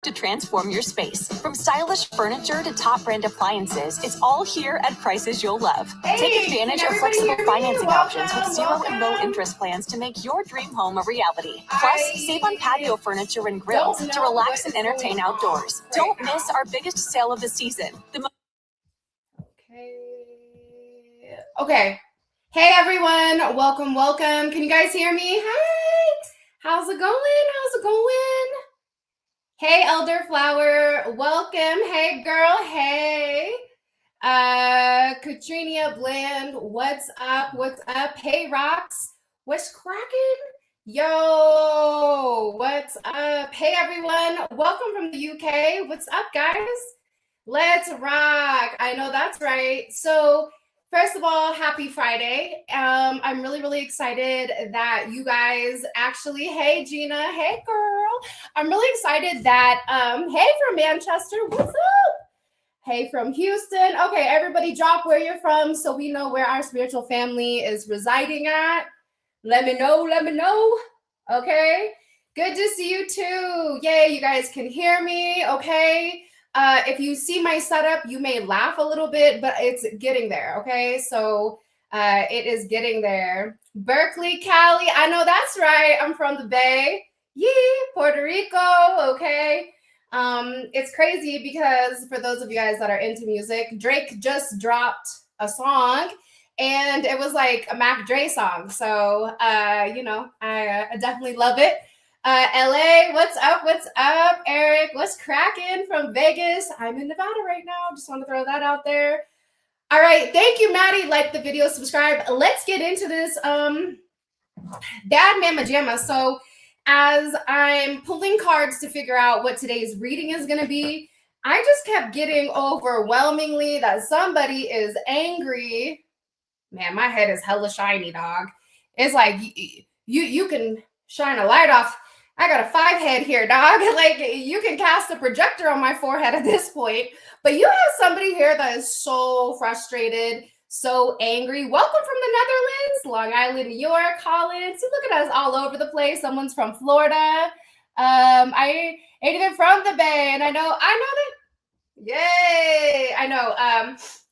to transform your space. From stylish furniture to top brand appliances, it's all here at prices you'll love. Take advantage of flexible financing options with 0 and low interest plans to make your dream home a reality. Plus, save on patio furniture and grills to relax and entertain outdoors. Don't miss our biggest sale of the season. Okay. Hey everyone, welcome. Can you guys hear me? Hi. How's it going? Hey Elderflower, welcome. Hey girl, hey. Katrina Bland, what's up? Hey Rox, what's cracking? Yo, what's up? Hey everyone, welcome from the UK. What's up, guys? Let's rock. I know that's right. So first of all, happy Friday. I'm really excited that you guys actually, hey Gina, hey girl. I'm really excited that, hey from Manchester, what's up? Hey from Houston. Okay, everybody drop where you're from so we know where our spiritual family is residing at. Let me know. Okay, good to see you too. Yay, you guys can hear me, okay? If you see my setup, you may laugh a little bit, but it's getting there, okay? So it is getting there. Berkeley, Cali, I know that's right. I'm from the Bay. Yeah, Puerto Rico, okay? It's crazy because for those of you guys that are into music, Drake just dropped a song and it was like a Mac Dre song. So, you know, I definitely love it. LA, what's up? Eric, what's cracking from Vegas? I'm in Nevada right now. Just want to throw that out there. All right, thank you, Maddie. Like the video, subscribe. Let's get into this. Dad Mama Jamma. So as I'm pulling cards to figure out what today's reading is going to be, I just kept getting overwhelmingly that somebody is angry. Man, my head is hella shiny, dog. It's like you can shine a light off. I got a 5 head here, dog. Like you can cast a projector on my forehead at this point, but you have somebody here that is so frustrated, so angry. Welcome from the Netherlands, Long Island, New York, Holland. See, look at us all over the place. Someone's from Florida. I ain't even from the Bay, and I know that. Yay! I know.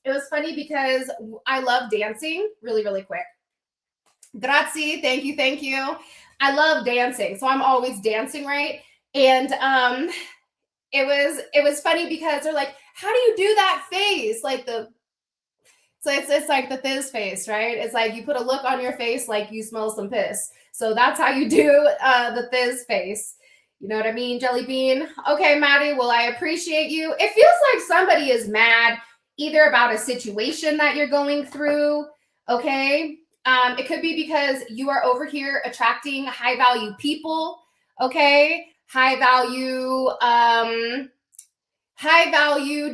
It was funny because I love dancing. Really quick. Grazie. Thank you. I love dancing, so I'm always dancing, right? And it was funny because they're like, "How do you do that face?" Like it's like the fizz face, right? It's like you put a look on your face like you smell some piss. So that's how you do the fizz face. You know what I mean, Jelly Bean? Okay, Maddie. Well, I appreciate you. It feels like somebody is mad either about a situation that you're going through. Okay. It could be because you are over here attracting high value people, okay? High value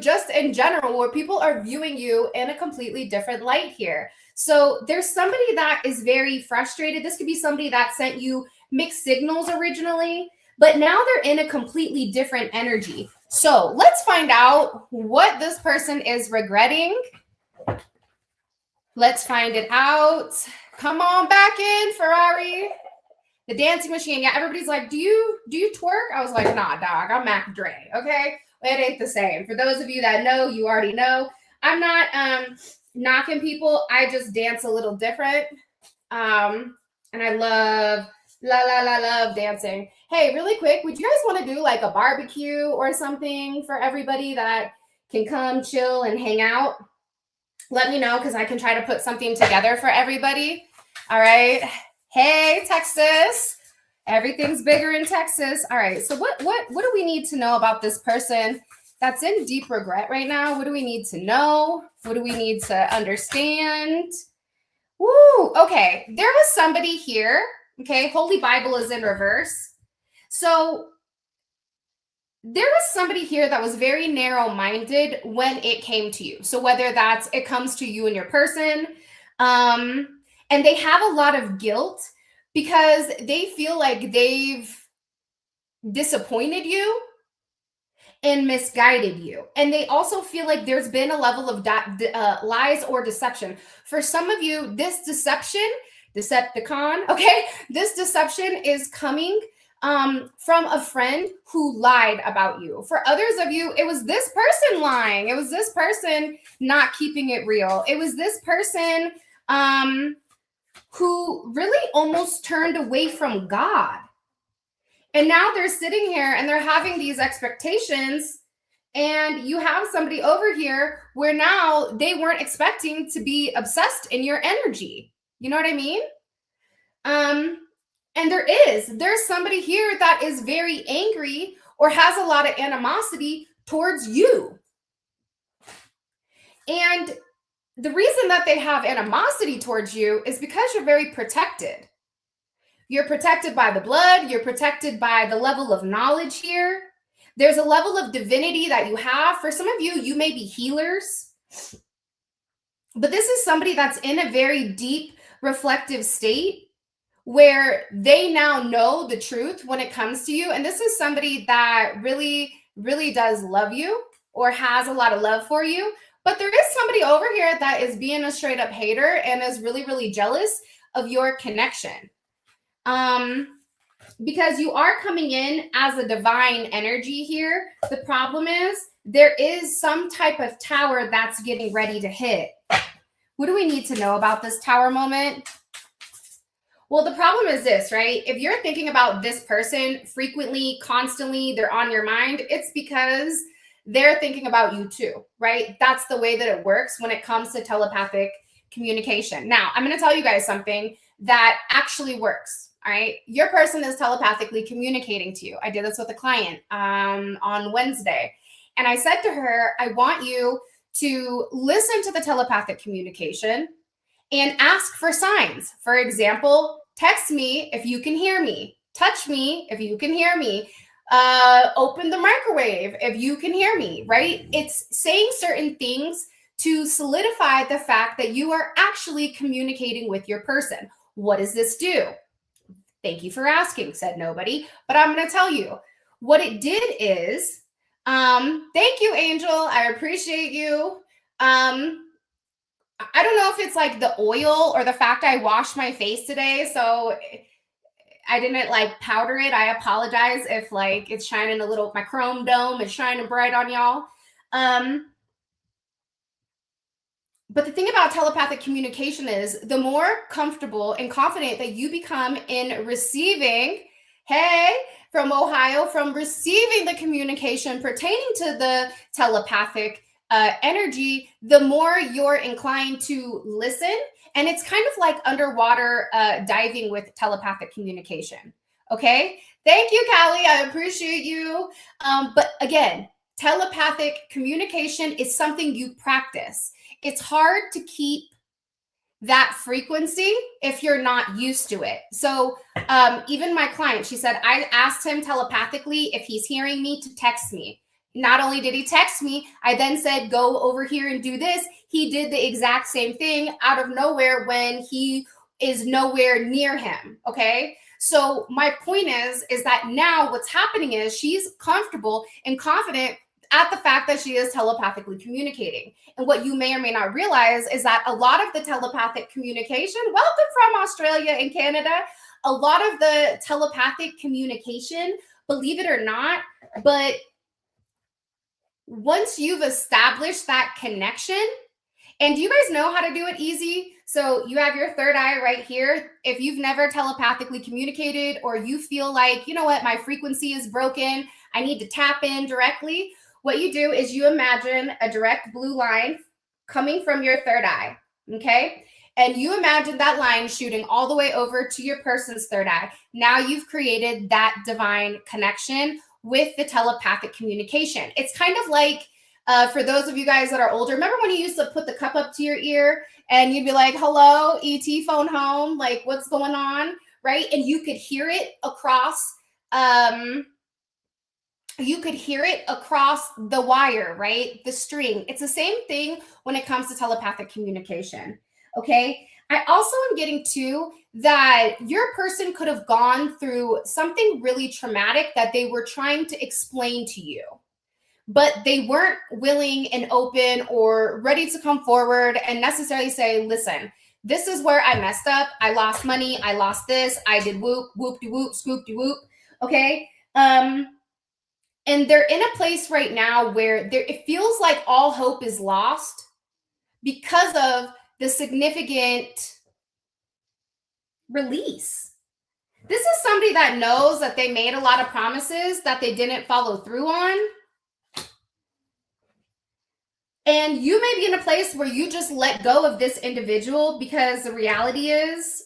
just in general, where people are viewing you in a completely different light here. So there's somebody that is very frustrated. This could be somebody that sent you mixed signals originally, but now they're in a completely different energy. So let's find out what this person is regretting. Let's find it out. Come on back in, Ferrari. The dancing machine. Yeah, everybody's like, do you twerk? I was like, nah, dog. I'm Mac Dre. Okay, it ain't the same. For those of you that know, you already know. I'm not knocking people. I just dance a little different. And I love dancing. Hey, really quick, would you guys want to do like a barbecue or something for everybody that can come chill and hang out? Let me know because I can try to put something together for everybody. All right. Hey, Texas. Everything's bigger in Texas. All right. So what do we need to know about this person that's in deep regret right now? What do we need to know? What do we need to understand? Woo. Okay. There was somebody here. Okay. Holy Bible is in reverse. So there was somebody here that was very narrow-minded when it came to you. So whether it comes to you and your person, and they have a lot of guilt because they feel like they've disappointed you and misguided you. And they also feel like there's been a level of lies or deception. For some of you, this Decepticon, okay? This deception is coming from a friend who lied about you. For others of you, it was this person lying. It was this person not keeping it real. It was this person who really almost turned away from God. And now they're sitting here and they're having these expectations. And you have somebody over here where now they weren't expecting to be obsessed in your energy. You know what I mean? And there's somebody here that is very angry or has a lot of animosity towards you. And the reason that they have animosity towards you is because you're very protected. You're protected by the blood. You're protected by the level of knowledge here. There's a level of divinity that you have. For some of you, you may be healers. But this is somebody that's in a very deep, reflective state where they now know the truth when it comes to you. And this is somebody that really, really does love you or has a lot of love for you. But there is somebody over here that is being a straight up hater and is really, really jealous of your connection. Because you are coming in as a divine energy here. The problem is there is some type of tower that's getting ready to hit. What do we need to know about this tower moment? Well, the problem is this, right? If you're thinking about this person frequently, constantly, they're on your mind, it's because they're thinking about you too, right? That's the way that it works when it comes to telepathic communication. Now, I'm going to tell you guys something that actually works. All right. Your person is telepathically communicating to you. I did this with a client on Wednesday. And I said to her, I want you to listen to the telepathic communication and ask for signs. For example, text me if you can hear me. Touch me if you can hear me. Open the microwave if you can hear me, right? It's saying certain things to solidify the fact that you are actually communicating with your person. What does this do? Thank you for asking, said nobody. But I'm going to tell you what it did is, thank you, Angel. I appreciate you. I don't know if it's like the oil or the fact I washed my face today. So I didn't like powder it. I apologize if like it's shining a little, my chrome dome is shining bright on y'all. But the thing about telepathic communication is the more comfortable and confident that you become in receiving, hey, from Ohio, from receiving the communication pertaining to the telepathic energy, the more you're inclined to listen. And it's kind of like underwater diving with telepathic communication. Okay. Thank you, Callie. I appreciate you. But again, telepathic communication is something you practice. It's hard to keep that frequency if you're not used to it. So even my client, she said, I asked him telepathically if he's hearing me to text me. Not only did he text me, I then said, go over here and do this. He did the exact same thing out of nowhere when he is nowhere near him. Okay. So my point is that now what's happening is she's comfortable and confident at the fact that she is telepathically communicating. And what you may or may not realize is that a lot of the telepathic communication, welcome from Australia and Canada, a lot of the telepathic communication, believe it or not, but once you've established that connection, and do you guys know how to do it easy? So you have your third eye right here. If you've never telepathically communicated or you feel like, you know what, my frequency is broken, I need to tap in directly, what you do is you imagine a direct blue line coming from your third eye, okay? And you imagine that line shooting all the way over to your person's third eye. Now you've created that divine connection with the telepathic communication. It's kind of like, for those of you guys that are older, remember when you used to put the cup up to your ear and you'd be like, hello, ET phone home, like what's going on, right? And you could hear it across, the wire, right? The string. It's the same thing when it comes to telepathic communication, okay? I also am getting to that your person could have gone through something really traumatic that they were trying to explain to you, but they weren't willing and open or ready to come forward and necessarily say, listen, this is where I messed up. I lost money. I lost this. I did whoop, whoop-de-whoop, scoop-de-whoop. Okay. And they're in a place right now where it feels like all hope is lost because of the significant release. This is somebody that knows that they made a lot of promises that they didn't follow through on. And you may be in a place where you just let go of this individual because the reality is,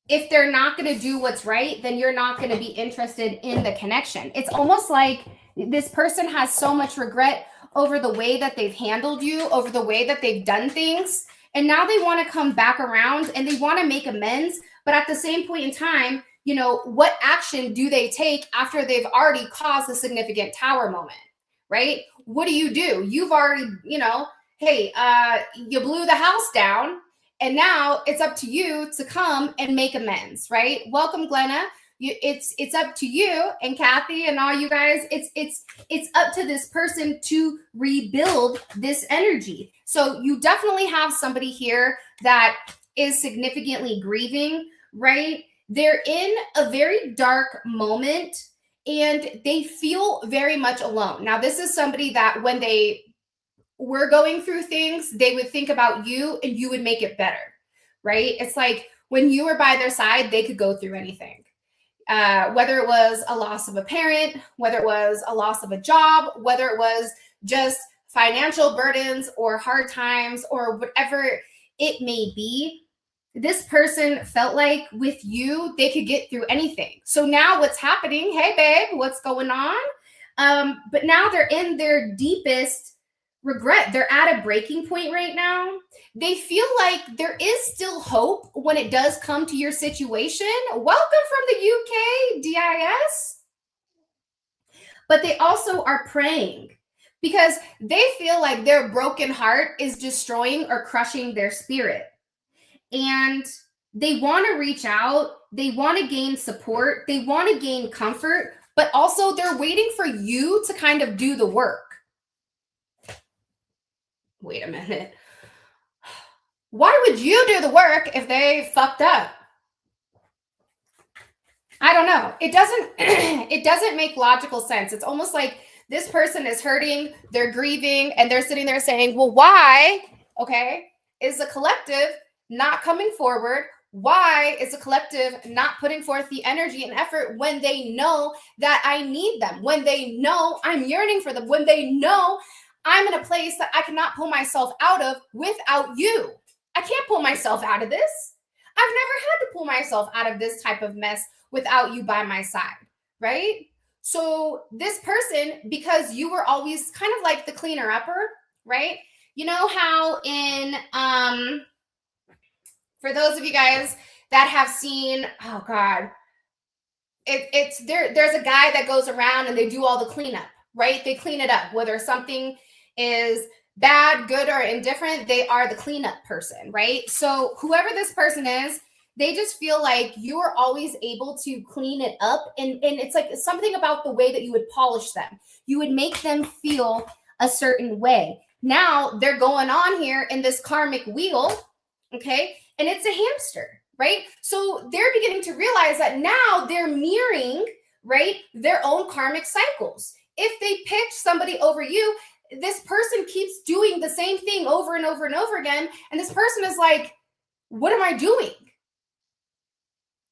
if they're not going to do what's right, then you're not going to be interested in the connection. It's almost like this person has so much regret over the way that they've handled you, over the way that they've done things. And now they want to come back around and they want to make amends. But at the same point in time, you know, what action do they take after they've already caused a significant tower moment, right? What do? You've already, you know, hey, you blew the house down. And now it's up to you to come and make amends, right? Welcome, Glenna. It's up to you and Kathy and all you guys. It's up to this person to rebuild this energy. So you definitely have somebody here that is significantly grieving, right? They're in a very dark moment and they feel very much alone. Now, this is somebody that when they were going through things, they would think about you and you would make it better, right? It's like when you were by their side, they could go through anything. Whether it was a loss of a parent, whether it was a loss of a job, whether it was just financial burdens or hard times or whatever it may be, this person felt like with you, they could get through anything. So now what's happening? Hey, babe, what's going on? But now they're in their deepest regret. They're at a breaking point right now. They feel like there is still hope when it does come to your situation. Welcome from the UK, DIS. But they also are praying because they feel like their broken heart is destroying or crushing their spirit. And they want to reach out. They want to gain support. They want to gain comfort, but also they're waiting for you to kind of do the work. Wait a minute. Why would you do the work if they fucked up? I don't know. It doesn't make logical sense. It's almost like this person is hurting, they're grieving, and they're sitting there saying, well, why, okay, is the collective not coming forward? Why is the collective not putting forth the energy and effort when they know that I need them, when they know I'm yearning for them, when they know I'm in a place that I cannot pull myself out of without you? I can't pull myself out of this. I've never had to pull myself out of this type of mess without you by my side, right? So this person, because you were always kind of like the cleaner upper, right? You know how in, for those of you guys that have seen, oh God, there's a guy that goes around and they do all the cleanup, right? They clean it up, whether something is bad, good, or indifferent, they are the cleanup person, right? So whoever this person is, they just feel like you are always able to clean it up. And it's like something about the way that you would polish them. You would make them feel a certain way. Now they're going on here in this karmic wheel, okay? And it's a hamster, right? So they're beginning to realize that now they're mirroring, right, their own karmic cycles. If they pick somebody over you, this person keeps doing the same thing over and over and over again. And this person is like, what am I doing?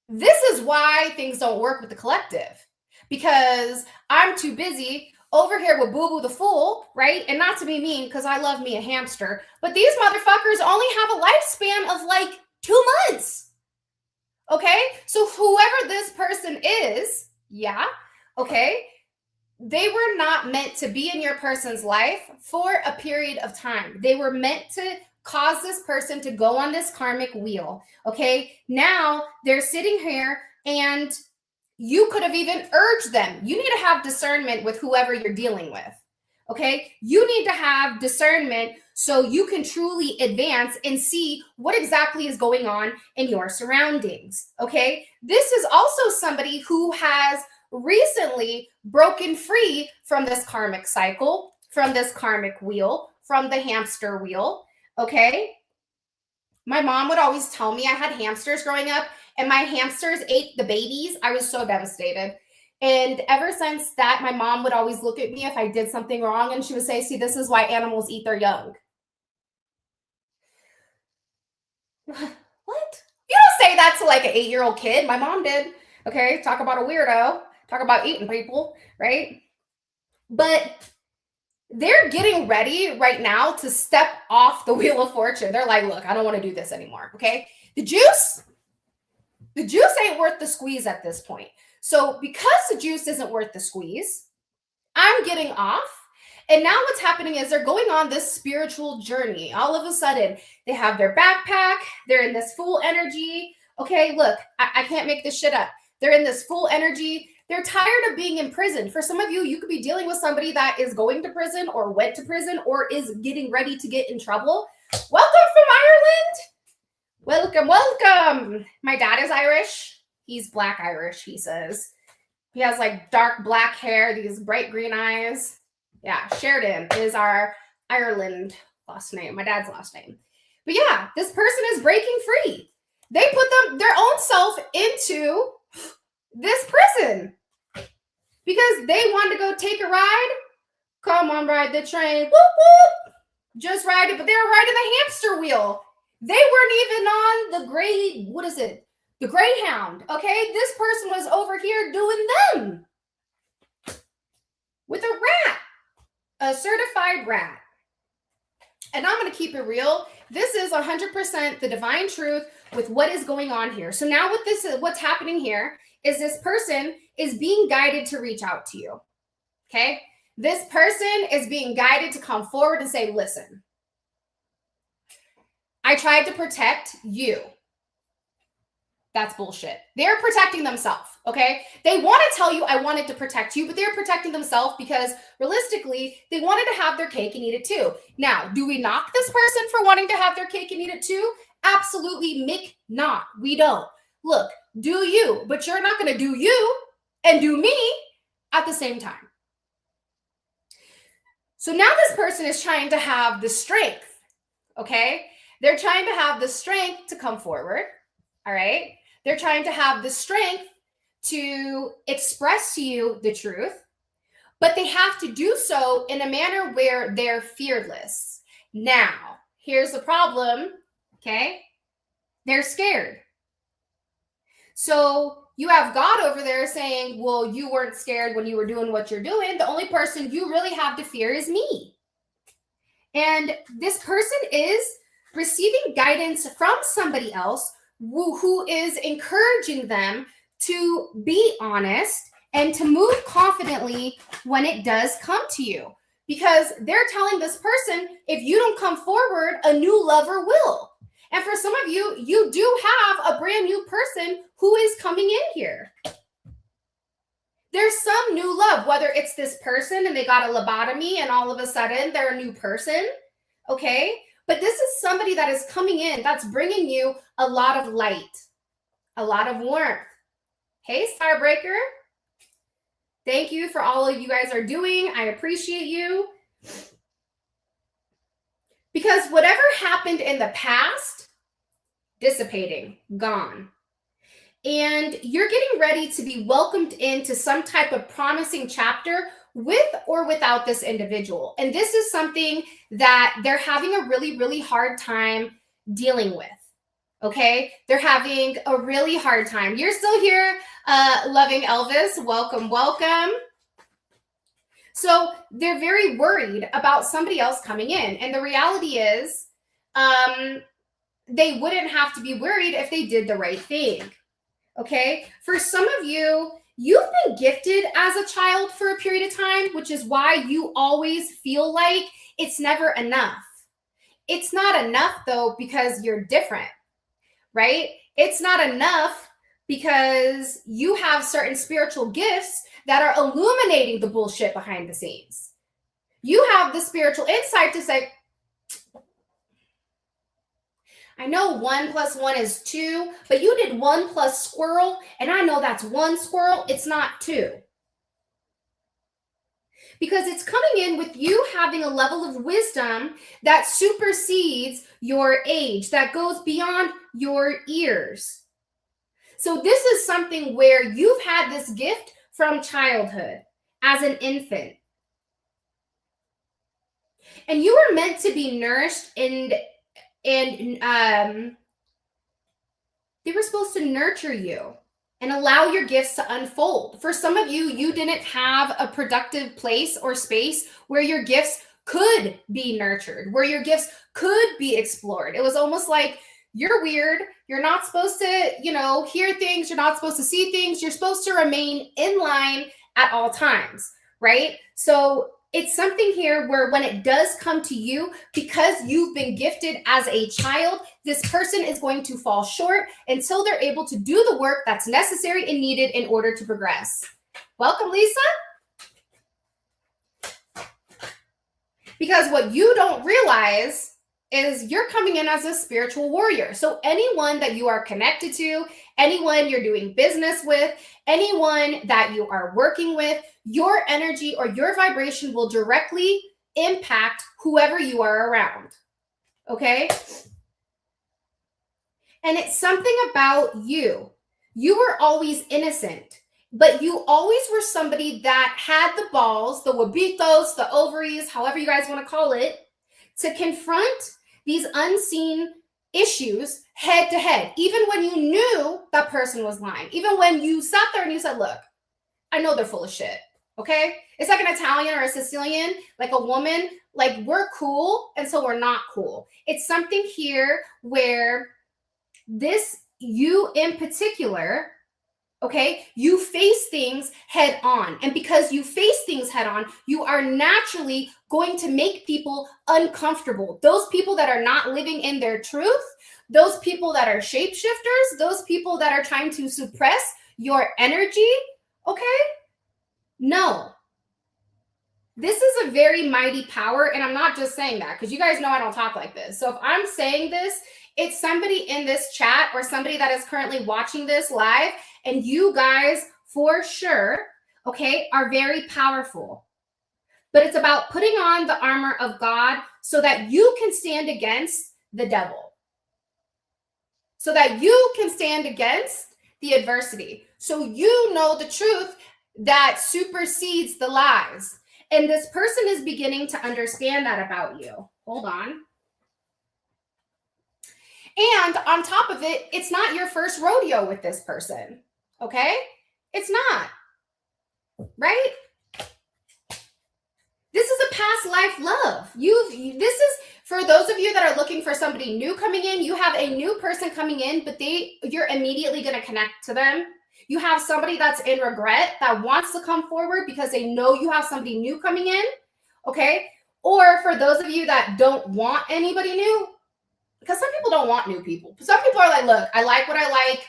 This is why things don't work with the collective, because I'm too busy over here with Boo Boo the Fool, right? And not to be mean, because I love me a hamster, but these motherfuckers only have a lifespan of like 2 months. Okay? So whoever this person is, yeah, okay, they were not meant to be in your person's life for a period of time. They were meant to cause this person to go on this karmic wheel. Okay. Now they're sitting here and you could have even urged them. You need to have discernment with whoever you're dealing with. Okay. You need to have discernment so you can truly advance and see what exactly is going on in your surroundings. Okay. This is also somebody who has recently broken free from this karmic cycle, from this karmic wheel, from the hamster wheel. Okay. My mom would always tell me I had hamsters growing up, and my hamsters ate the babies, I was so devastated. And ever since that, my mom would always look at me if I did something wrong, and she would say, see, this is why animals eat their young. What? You don't say that to like an 8-year-old kid. My mom did. Okay, talk about a weirdo. Talk about eating people, right? But they're getting ready right now to step off the wheel of fortune. They're like, look, I don't want to do this anymore, okay? The juice ain't worth the squeeze at this point. So because the juice isn't worth the squeeze, I'm getting off. And now what's happening is they're going on this spiritual journey. All of a sudden, they have their backpack. They're in this full energy. Okay, look, I can't make this shit up. They're in this full energy. They're tired of being in prison. For some of you, you could be dealing with somebody that is going to prison or went to prison or is getting ready to get in trouble. Welcome from Ireland. Welcome, welcome. My dad is Irish. He's Black Irish, he says. He has like dark black hair, these bright green eyes. Yeah, Sheridan is our Ireland last name, my dad's last name. But yeah, this person is breaking free. They put their own self into this prison because they want to go take a ride. Come on, ride the train. Whoop, whoop. Just ride it. But they were riding the hamster wheel. They weren't even on the Greyhound. Okay, this person was over here doing them with a rat, a certified rat. And I'm going to keep it real. This is 100% the divine truth with what is going on here. So now what's happening here is this person is being guided to reach out to you. Okay? This person is being guided to come forward and say, listen, I tried to protect you. That's bullshit. They're protecting themselves, okay? They want to tell you, I wanted to protect you, but they're protecting themselves because realistically, they wanted to have their cake and eat it too. Now, do we knock this person for wanting to have their cake and eat it too? Absolutely, Mick, not. We don't. Look, do you, but you're not going to do you and do me at the same time. So now this person is trying to have the strength, okay? They're trying to have the strength to come forward, all right? They're trying to have the strength to express to you the truth, but they have to do so in a manner where they're fearless. Now, here's the problem, okay? They're scared. So you have God over there saying, well, you weren't scared when you were doing what you're doing. The only person you really have to fear is me. And this person is receiving guidance from somebody else who is encouraging them to be honest and to move confidently when it does come to you. Because they're telling this person, if you don't come forward, a new lover will. And for some of you, you do have a brand new person who is coming in here. There's some new love, whether it's this person and they got a lobotomy and all of a sudden they're a new person, okay? But this is somebody that is coming in that's bringing you a lot of light, a lot of warmth. Hey, Starbreaker. Thank you for all of you guys are doing. I appreciate you. Because whatever happened in the past, dissipating, gone. And you're getting ready to be welcomed into some type of promising chapter with or without this individual. And this is something that they're having a really, really hard time dealing with. Okay? They're having a really hard time. You're still here, loving Elvis. Welcome, welcome. So they're very worried about somebody else coming in. And the reality is, they wouldn't have to be worried if they did the right thing. Okay? For some of you, you've been gifted as a child for a period of time, which is why you always feel like it's never enough. It's not enough, though, because you're different, right? It's not enough because you have certain spiritual gifts that are illuminating the bullshit behind the scenes. You have the spiritual insight to say, I know 1 + 1 is 2, but you did 1 + squirrel, and I know that's 1 squirrel. It's not 2. Because it's coming in with you having a level of wisdom that supersedes your age, that goes beyond your ears. So this is something where you've had this gift from childhood as an infant. And you were meant to be nourished and they were supposed to nurture you and allow your gifts to unfold. For some of you, you didn't have a productive place or space where your gifts could be nurtured, where your gifts could be explored. It was almost like, you're weird. You're not supposed to, hear things. You're not supposed to see things. You're supposed to remain in line at all times, right? So it's something here where when it does come to you, because you've been gifted as a child, this person is going to fall short until they're able to do the work that's necessary and needed in order to progress. Welcome, Lisa. Because what you don't realize is you're coming in as a spiritual warrior. So anyone that you are connected to, anyone you're doing business with, anyone that you are working with, your energy or your vibration will directly impact whoever you are around. Okay? And it's something about you. You were always innocent, but you always were somebody that had the balls, the huevitos, the ovaries, however you guys want to call it, to confront these unseen issues head to head, even when you knew that person was lying, even when you sat there and you said, look, I know they're full of shit, okay? It's like an Italian or a Sicilian, like a woman, like we're cool, and so we're not cool. It's something here where you in particular, okay, you face things head on. And because you face things head on, you are naturally going to make people uncomfortable. Those people that are not living in their truth, those people that are shapeshifters, those people that are trying to suppress your energy, okay? No. This is a very mighty power, and I'm not just saying that because you guys know I don't talk like this. So if I'm saying this, it's somebody in this chat or somebody that is currently watching this live, and you guys for sure, okay, are very powerful. But it's about putting on the armor of God so that you can stand against the devil, so that you can stand against the adversity, so you know the truth that supersedes the lies. And this person is beginning to understand that about you. Hold on. And on top of it, it's not your first rodeo with this person, okay? It's not, right? This is a past life love. This is for those of you that are looking for somebody new coming in. You have a new person coming in, but you're immediately going to connect to them. You have somebody that's in regret that wants to come forward because they know you have somebody new coming in, okay? Or for those of you that don't want anybody new, because some people don't want new people. Some people are like, look, I like what I like.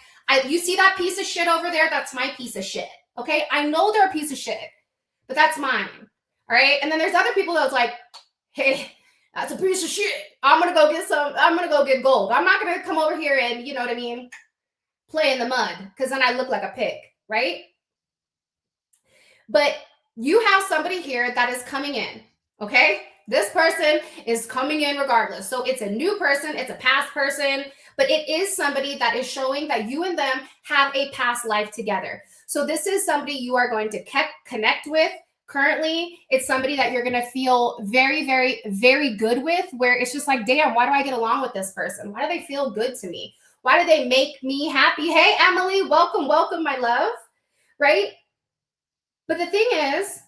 You see that piece of shit over there? That's my piece of shit, okay? I know they're a piece of shit, but that's mine, all right? And then there's other people that's like, hey, that's a piece of shit. I'm going to go get gold. I'm not going to come over here and, you know what I mean, play in the mud because then I look like a pig, right? But you have somebody here that is coming in, okay? This person is coming in regardless. So it's a new person, it's a past person, but it is somebody that is showing that you and them have a past life together. So this is somebody you are going to connect with currently. It's somebody that you're going to feel very, very, very good with, where it's just like, damn, why do I get along with this person? Why do they feel good to me? Why do they make me happy? Hey, Emily, welcome, my love, right? But the thing is,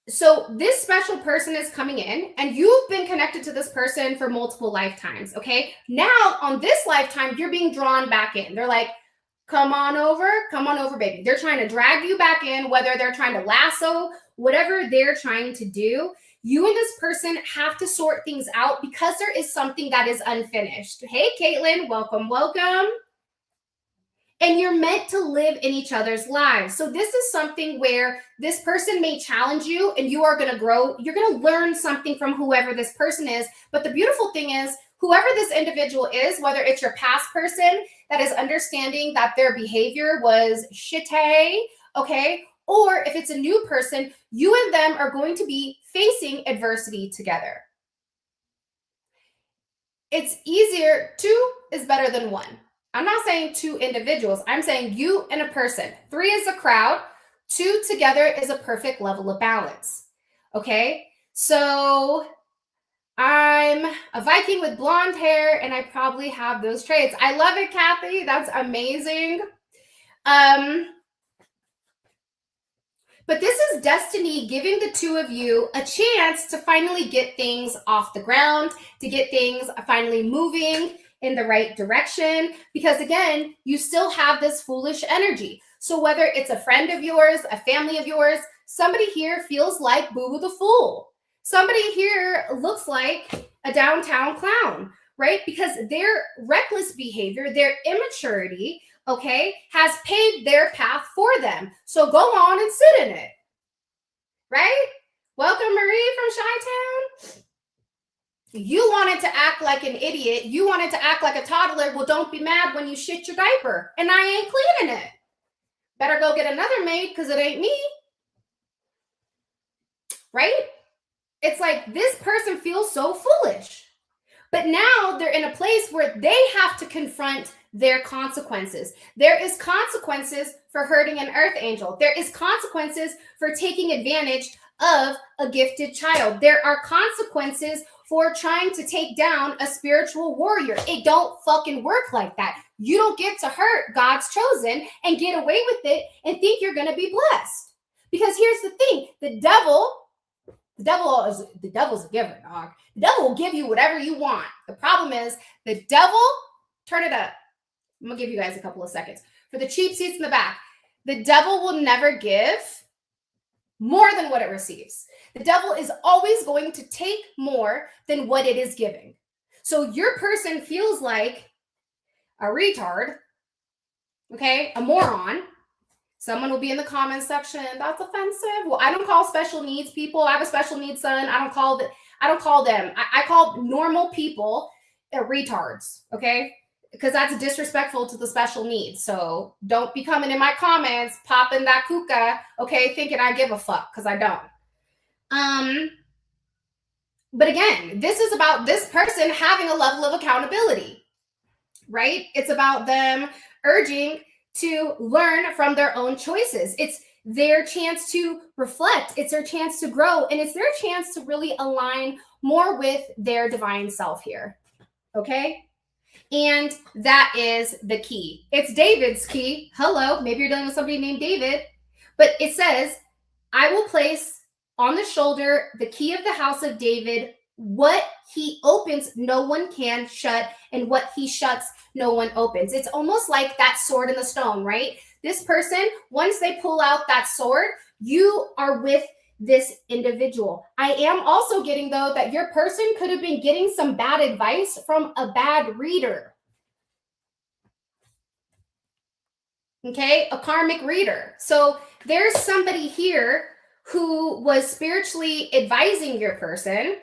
so this special person is coming in and you've been connected to this person for multiple lifetimes, okay? Now on this lifetime, you're being drawn back in. They're like, come on over, baby. They're trying to drag you back in, whether they're trying to lasso, whatever they're trying to do. You and this person have to sort things out because there is something that is unfinished. Hey, Caitlin, welcome. And you're meant to live in each other's lives. So this is something where this person may challenge you and you are going to grow. You're going to learn something from whoever this person is. But the beautiful thing is, whoever this individual is, whether it's your past person that is understanding that their behavior was shitty, okay? Or if it's a new person, you and them are going to be facing adversity together. It's easier, two is better than one. I'm not saying 2 individuals. I'm saying you and a person. 3 is a crowd. 2 together is a perfect level of balance. Okay? So I'm a Viking with blonde hair, and I probably have those traits. I love it, Kathy. That's amazing. But this is destiny giving the 2 of you a chance to finally get things off the ground, to get things finally moving in the right direction. Because again, you still have this foolish energy. So whether it's a friend of yours, a family of yours, somebody here feels like Boo Boo the Fool. Somebody here looks like a downtown clown, right? Because their reckless behavior, their immaturity, okay, has paved their path for them. So go on and sit in it, right? Welcome, Marie from Chi-Town. You wanted to act like an idiot. You wanted to act like a toddler. Well, don't be mad when you shit your diaper and I ain't cleaning it. Better go get another maid because it ain't me, right? It's like this person feels so foolish. But now they're in a place where they have to confront their consequences. There is consequences for hurting an earth angel. There is consequences for taking advantage of a gifted child. There are consequences for trying to take down a spiritual warrior. It don't fucking work like that. You don't get to hurt God's chosen and get away with it and think you're going to be blessed. Because here's the thing, the devil's a giver, dog. The devil will give you whatever you want. The problem is the devil, turn it up. I'm going to give you guys a couple of seconds. For the cheap seats in the back, the devil will never give more than what it receives. The devil is always going to take more than what it is giving. So your person feels like a retard, okay, a moron. Someone will be in the comments section, that's offensive. Well, I don't call special needs people. I have a special needs son. I don't call them. I call normal people retards, okay? Because that's disrespectful to the special needs. So don't be coming in my comments, popping that kuka, okay, thinking I give a fuck, because I don't. But again, this is about this person having a level of accountability, right? It's about them urging to learn from their own choices. It's their chance to reflect. It's their chance to grow. And it's their chance to really align more with their divine self here, okay? And that is the key. It's David's key. Hello, maybe you're dealing with somebody named David. But it says, I will place on the shoulder the key of the house of David. What he opens, no one can shut. And what he shuts, no one opens. It's almost like that sword in the stone, right? This person, once they pull out that sword, you are with this individual. I am also getting, though, that your person could have been getting some bad advice from a bad reader. Okay, a karmic reader. So there's somebody here who was spiritually advising your person,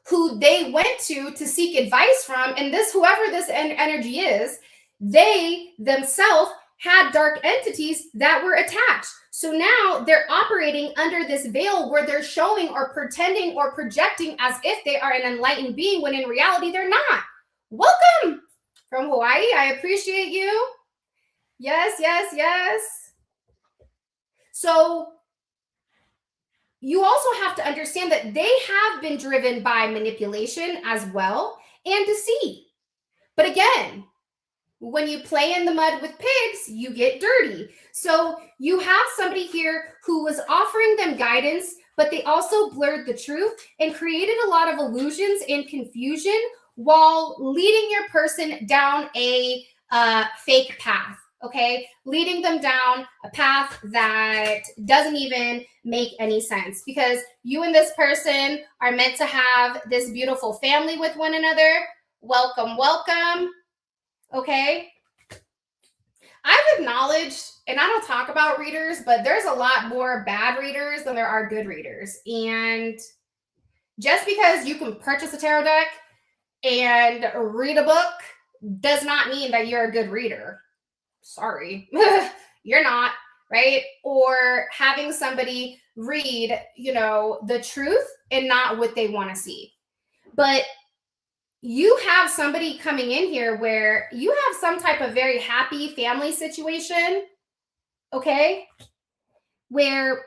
who they went to seek advice from, and this, whoever this energy is, they themselves had dark entities that were attached. So now they're operating under this veil where they're showing or pretending or projecting as if they are an enlightened being, when in reality they're not. Welcome from Hawaii. I appreciate you. Yes, yes, yes. So you also have to understand that they have been driven by manipulation as well and deceit. But again, when you play in the mud with pigs, you get dirty. So you have somebody here who was offering them guidance, but they also blurred the truth and created a lot of illusions and confusion while leading your person down a fake path. Okay, leading them down a path that doesn't even make any sense, because you and this person are meant to have this beautiful family with one another. Welcome, welcome. Okay. I've acknowledged, and I don't talk about readers, but there's a lot more bad readers than there are good readers. And just because you can purchase a tarot deck and read a book does not mean that you're a good reader. Sorry, you're not, right? Or having somebody read, the truth and not what they want to see. But you have somebody coming in here where you have some type of very happy family situation, okay? Where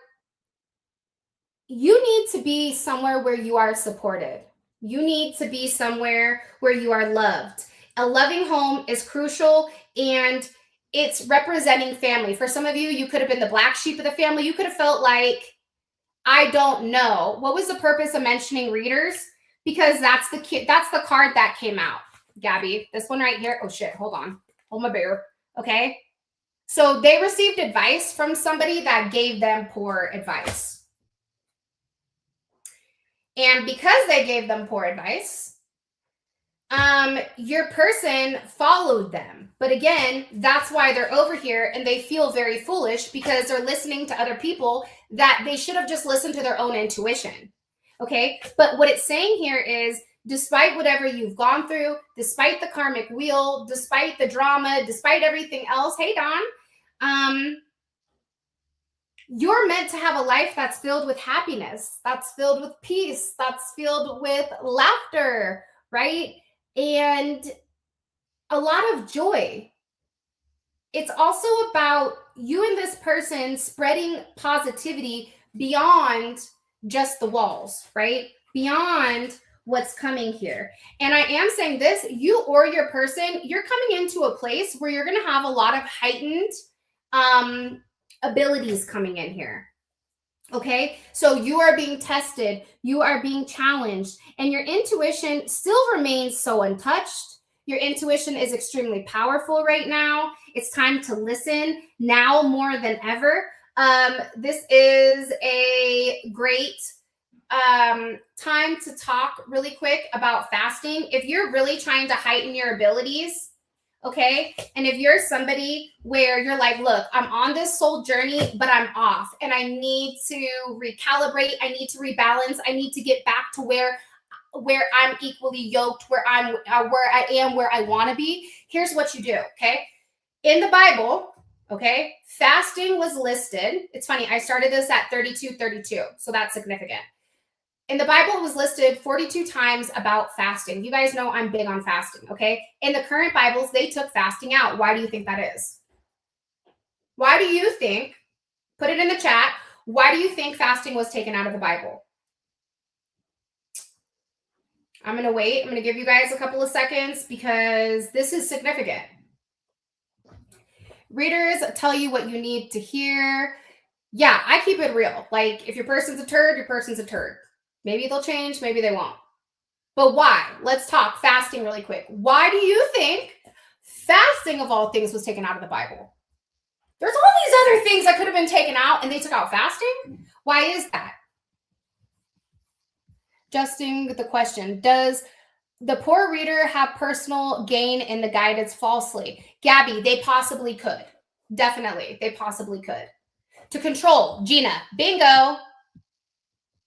you need to be somewhere where you are supported. You need to be somewhere where you are loved. A loving home is crucial, and it's representing family. For some of you, you could have been the black sheep of the family. You could have felt like, I don't know. What was the purpose of mentioning readers? Because that's the card that came out. Gabby, this one right here. Oh shit, hold on. Hold my beer. Okay. So they received advice from somebody that gave them poor advice. And because they gave them poor advice, your person followed them. But again, that's why they're over here and they feel very foolish because they're listening to other people that they should have just listened to their own intuition. Okay. But what it's saying here is, despite whatever you've gone through, despite the karmic wheel, despite the drama, despite everything else, hey, Don, you're meant to have a life that's filled with happiness, that's filled with peace, that's filled with laughter, right? And a lot of joy. It's also about you and this person spreading positivity beyond just the walls, right? Beyond what's coming here. And I am saying this, you or your person, you're coming into a place where you're going to have a lot of heightened abilities coming in here. Okay, so you are being tested, you are being challenged, and your intuition still remains so untouched. Your intuition is extremely powerful right now. It's time to listen now more than ever. This is a great time to talk really quick about fasting. If you're really trying to heighten your abilities, okay, and if you're somebody where you're like, look, I'm on this soul journey, but I'm off and I need to recalibrate, I need to rebalance, I need to get back to where I'm equally yoked, where I am where I want to be, here's what you do, okay? In the Bible, okay, fasting was listed. It's funny, I started this at 32, so that's significant. In the Bible, it was listed 42 times about fasting. You guys know I'm big on fasting, okay? In the current Bibles, they took fasting out. Why do you think that is? Why do you think, put it in the chat, why do you think fasting was taken out of the Bible? I'm going to wait. I'm going to give you guys a couple of seconds because this is significant. Readers tell you what you need to hear. Yeah, I keep it real. Like, if your person's a turd, your person's a turd. Maybe they'll change, maybe they won't. But why? Let's talk fasting really quick. Why do you think fasting of all things was taken out of the Bible? There's all these other things that could have been taken out and they took out fasting. Why is that? Justin with the question, does the poor reader have personal gain in the guidance falsely? Gabby, they possibly could. Definitely, they possibly could. To control, Gina, bingo.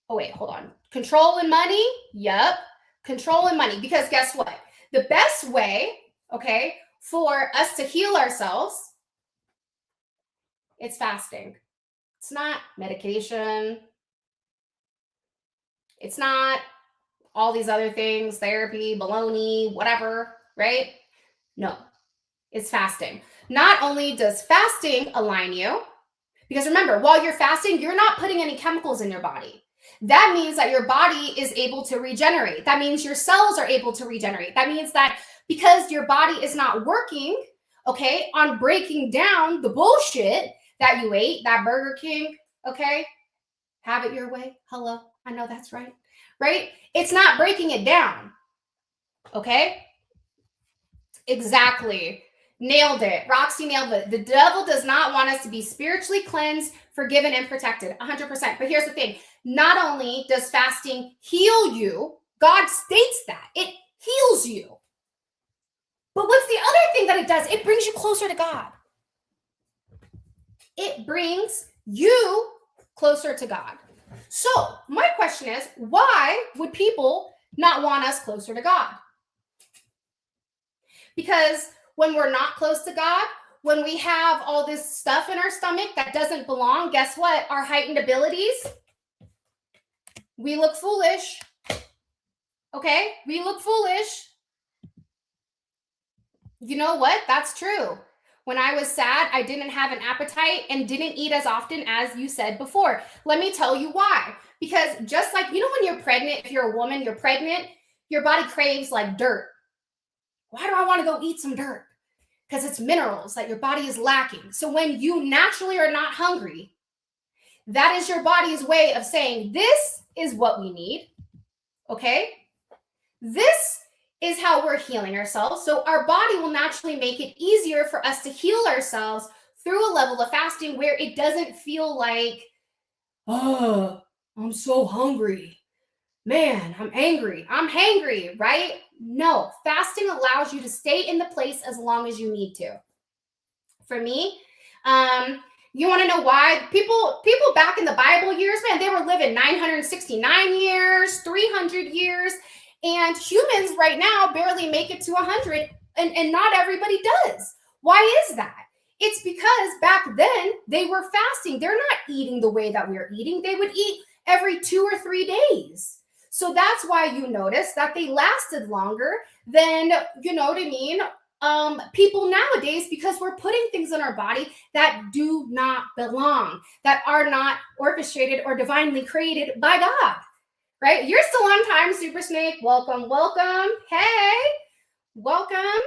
Oh, wait, hold on. Control and money? Yep. Control and money. Because guess what? The best way, okay, for us to heal ourselves, it's fasting. It's not medication. It's not all these other things, therapy, baloney, whatever, right? No, it's fasting. Not only does fasting align you, because remember, while you're fasting, you're not putting any chemicals in your body. That means that your body is able to regenerate. That means your cells are able to regenerate. That means that because your body is not working, okay, on breaking down the bullshit that you ate, that Burger King, okay, have it your way. Hello, I know that's right, right? It's not breaking it down, okay? Exactly. Nailed it. Roxy nailed it. The devil does not want us to be spiritually cleansed, forgiven, and protected. 100%. But here's the thing. Not only does fasting heal you, God states that. It heals you. But what's the other thing that it does? It brings you closer to God. It brings you closer to God. So my question is, why would people not want us closer to God? Because when we're not close to God, when we have all this stuff in our stomach that doesn't belong, guess what? Our heightened abilities, we look foolish. Okay? We look foolish. You know what? That's true. When I was sad, I didn't have an appetite and didn't eat as often as you said before. Let me tell you why. Because just like, you know, when you're pregnant, if you're a woman, you're pregnant, your body craves like dirt. Why do I want to go eat some dirt? Because it's minerals that your body is lacking. So when you naturally are not hungry, that is your body's way of saying, this is what we need. Okay? This is how we're healing ourselves. So our body will naturally make it easier for us to heal ourselves through a level of fasting where it doesn't feel like, oh, I'm so hungry. Man, I'm angry. I'm hangry, right? No, fasting allows you to stay in the place as long as you need to. For me, you want to know why? People back in the Bible years, man, they were living 969 years, 300 years, and humans right now barely make it to 100, and not everybody does. Why is that? It's because back then they were fasting. They're not eating the way that we're eating. They would eat every 2 or 3 days. So that's why you notice that they lasted longer than, you know what I mean, people nowadays, because we're putting things in our body that do not belong, that are not orchestrated or divinely created by God, right? You're still on time, Super Snake. Welcome, welcome. Hey, welcome.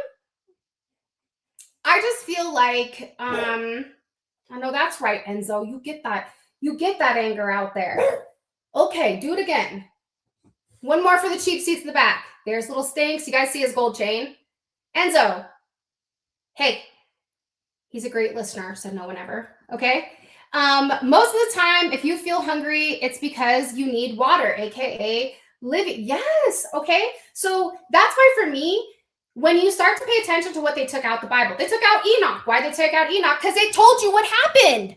I just feel like, I know that's right, Enzo. You get that anger out there. Okay, do it again. One more for the cheap seats in the back. There's little Stinks. You guys see his gold chain? Enzo. Hey, he's a great listener, said no one ever. Okay. Most of the time, if you feel hungry, it's because you need water, aka living. Yes. Okay. So that's why for me, when you start to pay attention to what they took out the Bible, they took out Enoch. Why they took out Enoch? Because they told you what happened.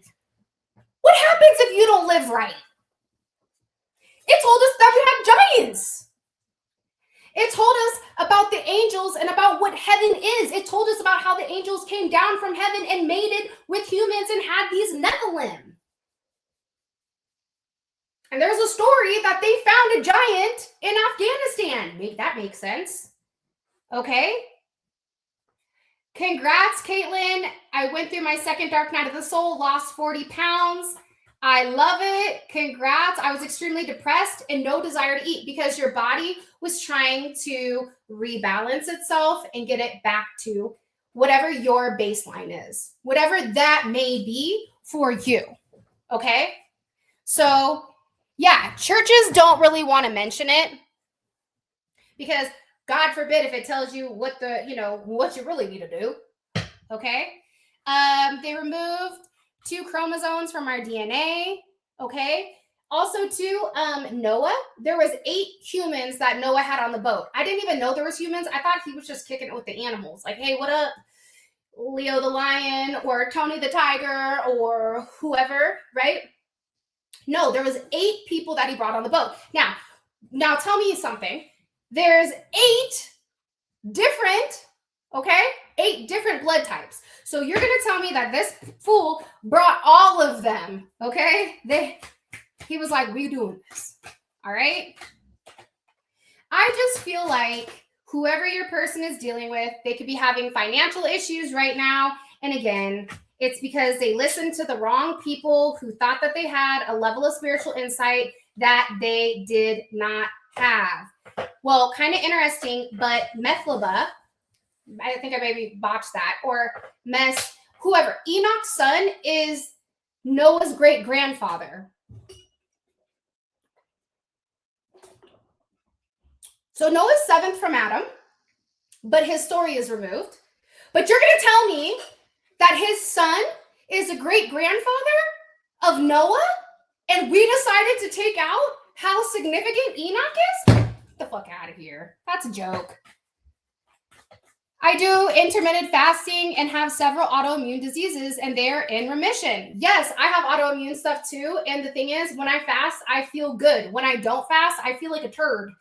What happens if you don't live right? It told us that we have giants. It told us about the angels and about what heaven is. It told us about how the angels came down from heaven and mated with humans and had these Nephilim. And there's a story that they found a giant in Afghanistan. That makes sense. Okay. Congrats, Caitlin. I went through my second dark night of the soul, lost 40 pounds. I love it. Congrats. I was extremely depressed and no desire to eat because your body was trying to rebalance itself and get it back to whatever your baseline is, whatever that may be for you. Okay. So yeah, churches don't really want to mention it because God forbid if it tells you what you really need to do. Okay. They removed 2 chromosomes from our DNA. Okay. Also, too, Noah, there was 8 humans that Noah had on the boat. I didn't even know there was humans. I thought he was just kicking it with the animals. Like, hey, what up, Leo the lion or Tony the tiger or whoever, right? No, there was 8 people that he brought on the boat. Now tell me something. There's 8 different, okay? 8 different blood types. So you're going to tell me that this fool brought all of them, okay? He was like, we doing this, all right? I just feel like whoever your person is dealing with, they could be having financial issues right now. And again, it's because they listened to the wrong people who thought that they had a level of spiritual insight that they did not have. Well, kind of interesting, but Methleba, I think I maybe botched that, or whoever, Enoch's son is Noah's great-grandfather. So Noah's 7th from Adam, but his story is removed. But you're going to tell me that his son is a great-grandfather of Noah, and we decided to take out how significant Enoch is? Get the fuck out of here. That's a joke. I do intermittent fasting and have several autoimmune diseases, and they're in remission. Yes, I have autoimmune stuff too. And the thing is, when I fast, I feel good. When I don't fast, I feel like a turd.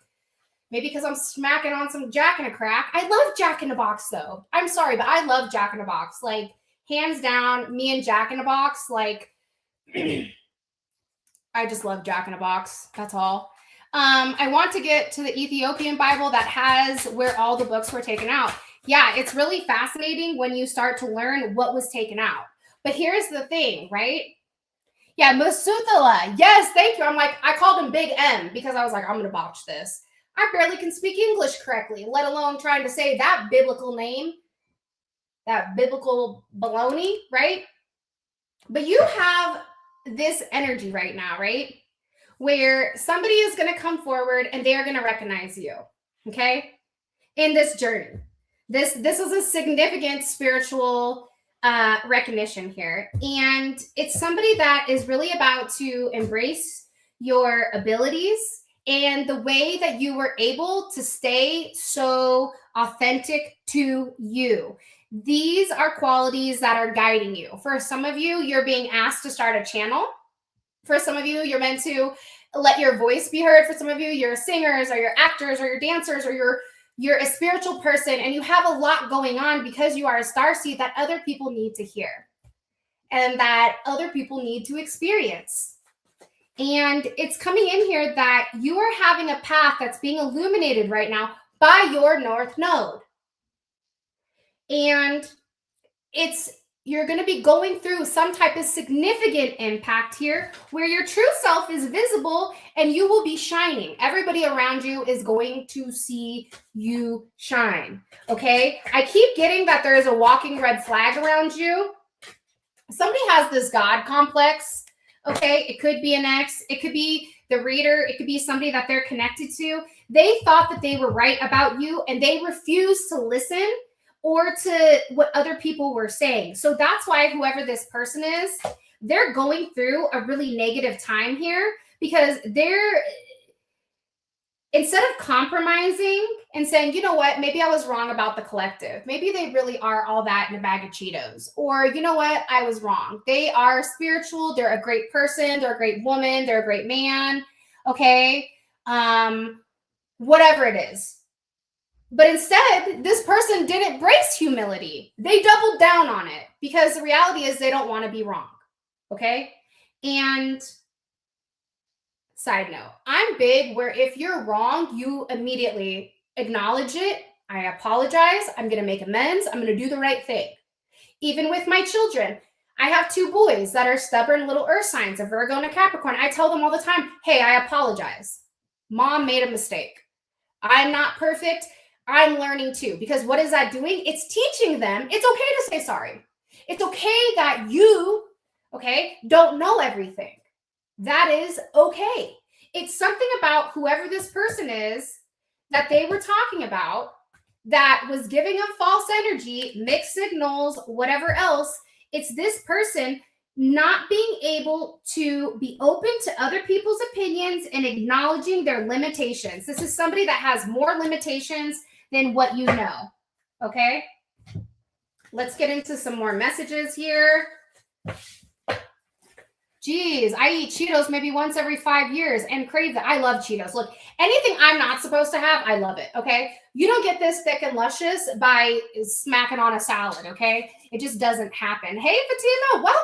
Maybe because I'm smacking on some Jack in a Crack. I love Jack in the Box, though. I'm sorry, but I love Jack in the Box. Like, hands down, me and Jack in the Box, like, I just love Jack in the Box. That's all. I want to get to the Ethiopian Bible that has where all the books were taken out. Yeah, it's really fascinating when you start to learn what was taken out. But here's the thing, right? Yeah, Masuthala. Yes, thank you. I'm like, I called him Big M because I was like, I'm going to botch this. I barely can speak English correctly, let alone trying to say that biblical name, that biblical baloney, right? But you have this energy right now, right? Where somebody is going to come forward and they are going to recognize you, okay? In this journey. This is a significant spiritual recognition here. And it's somebody that is really about to embrace your abilities and the way that you were able to stay so authentic to you. These are qualities that are guiding you. For some of you, you're being asked to start a channel. For some of you, you're meant to let your voice be heard. For some of you, you're singers or you're actors or you're dancers or you're a spiritual person and you have a lot going on because you are a starseed that other people need to hear and that other people need to experience. And it's coming in here that you are having a path that's being illuminated right now by your North Node. And you're going to be going through some type of significant impact here where your true self is visible and you will be shining. Everybody around you is going to see you shine. Okay. I keep getting that there is a walking red flag around you. Somebody has this God complex. Okay. It could be an ex. It could be the reader. It could be somebody that they're connected to. They thought that they were right about you and they refused to listen or to what other people were saying. So that's why whoever this person is, they're going through a really negative time here because they're, instead of compromising and saying, you know what, maybe I was wrong about the collective. Maybe they really are all that in a bag of Cheetos. Or, you know what, I was wrong. They are spiritual. They're a great person. They're a great woman. They're a great man. Okay. Whatever it is. But instead, this person didn't embrace humility. They doubled down on it because the reality is they don't want to be wrong. Okay. And side note, I'm big where if you're wrong, you immediately acknowledge it. I apologize. I'm going to make amends. I'm going to do the right thing. Even with my children, I have 2 boys that are stubborn little earth signs, a Virgo and a Capricorn. I tell them all the time, hey, I apologize. Mom made a mistake. I'm not perfect. I'm learning too, because what is that doing? It's teaching them it's okay to say sorry. It's okay that you, don't know everything. That is okay. It's something about whoever this person is that they were talking about that was giving them false energy, mixed signals, whatever else. It's this person not being able to be open to other people's opinions and acknowledging their limitations. This is somebody that has more limitations than what you know. Okay. Let's get into some more messages here. Geez, I eat Cheetos maybe once every 5 years and crave that. I love Cheetos. Look, anything I'm not supposed to have, I love it. Okay. You don't get this thick and luscious by smacking on a salad. Okay. It just doesn't happen. Hey, Fatima, welcome.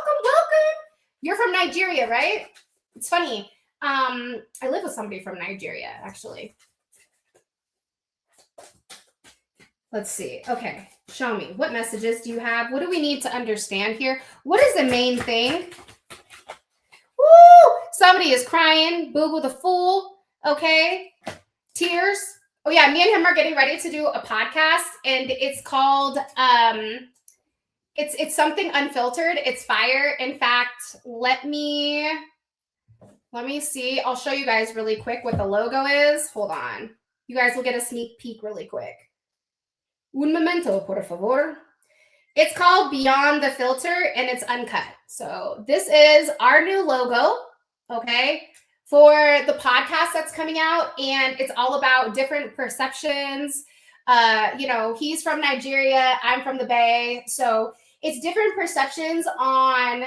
You're from Nigeria, right? It's funny. I live with somebody from Nigeria, actually. Let's see. Okay. Show me. What messages do you have? What do we need to understand here? What is the main thing? Woo! Somebody is crying. Boo Boo the Fool. Okay. Tears. Oh yeah, me and him are getting ready to do a podcast, and it's called it's something unfiltered. It's fire. In fact, let me see. I'll show you guys really quick what the logo is. Hold on. You guys will get a sneak peek really quick. Un momento, por favor. It's called Beyond the Filter, and it's uncut. So this is our new logo, okay, for the podcast that's coming out, and it's all about different perceptions. He's from Nigeria, I'm from the Bay, so it's different perceptions on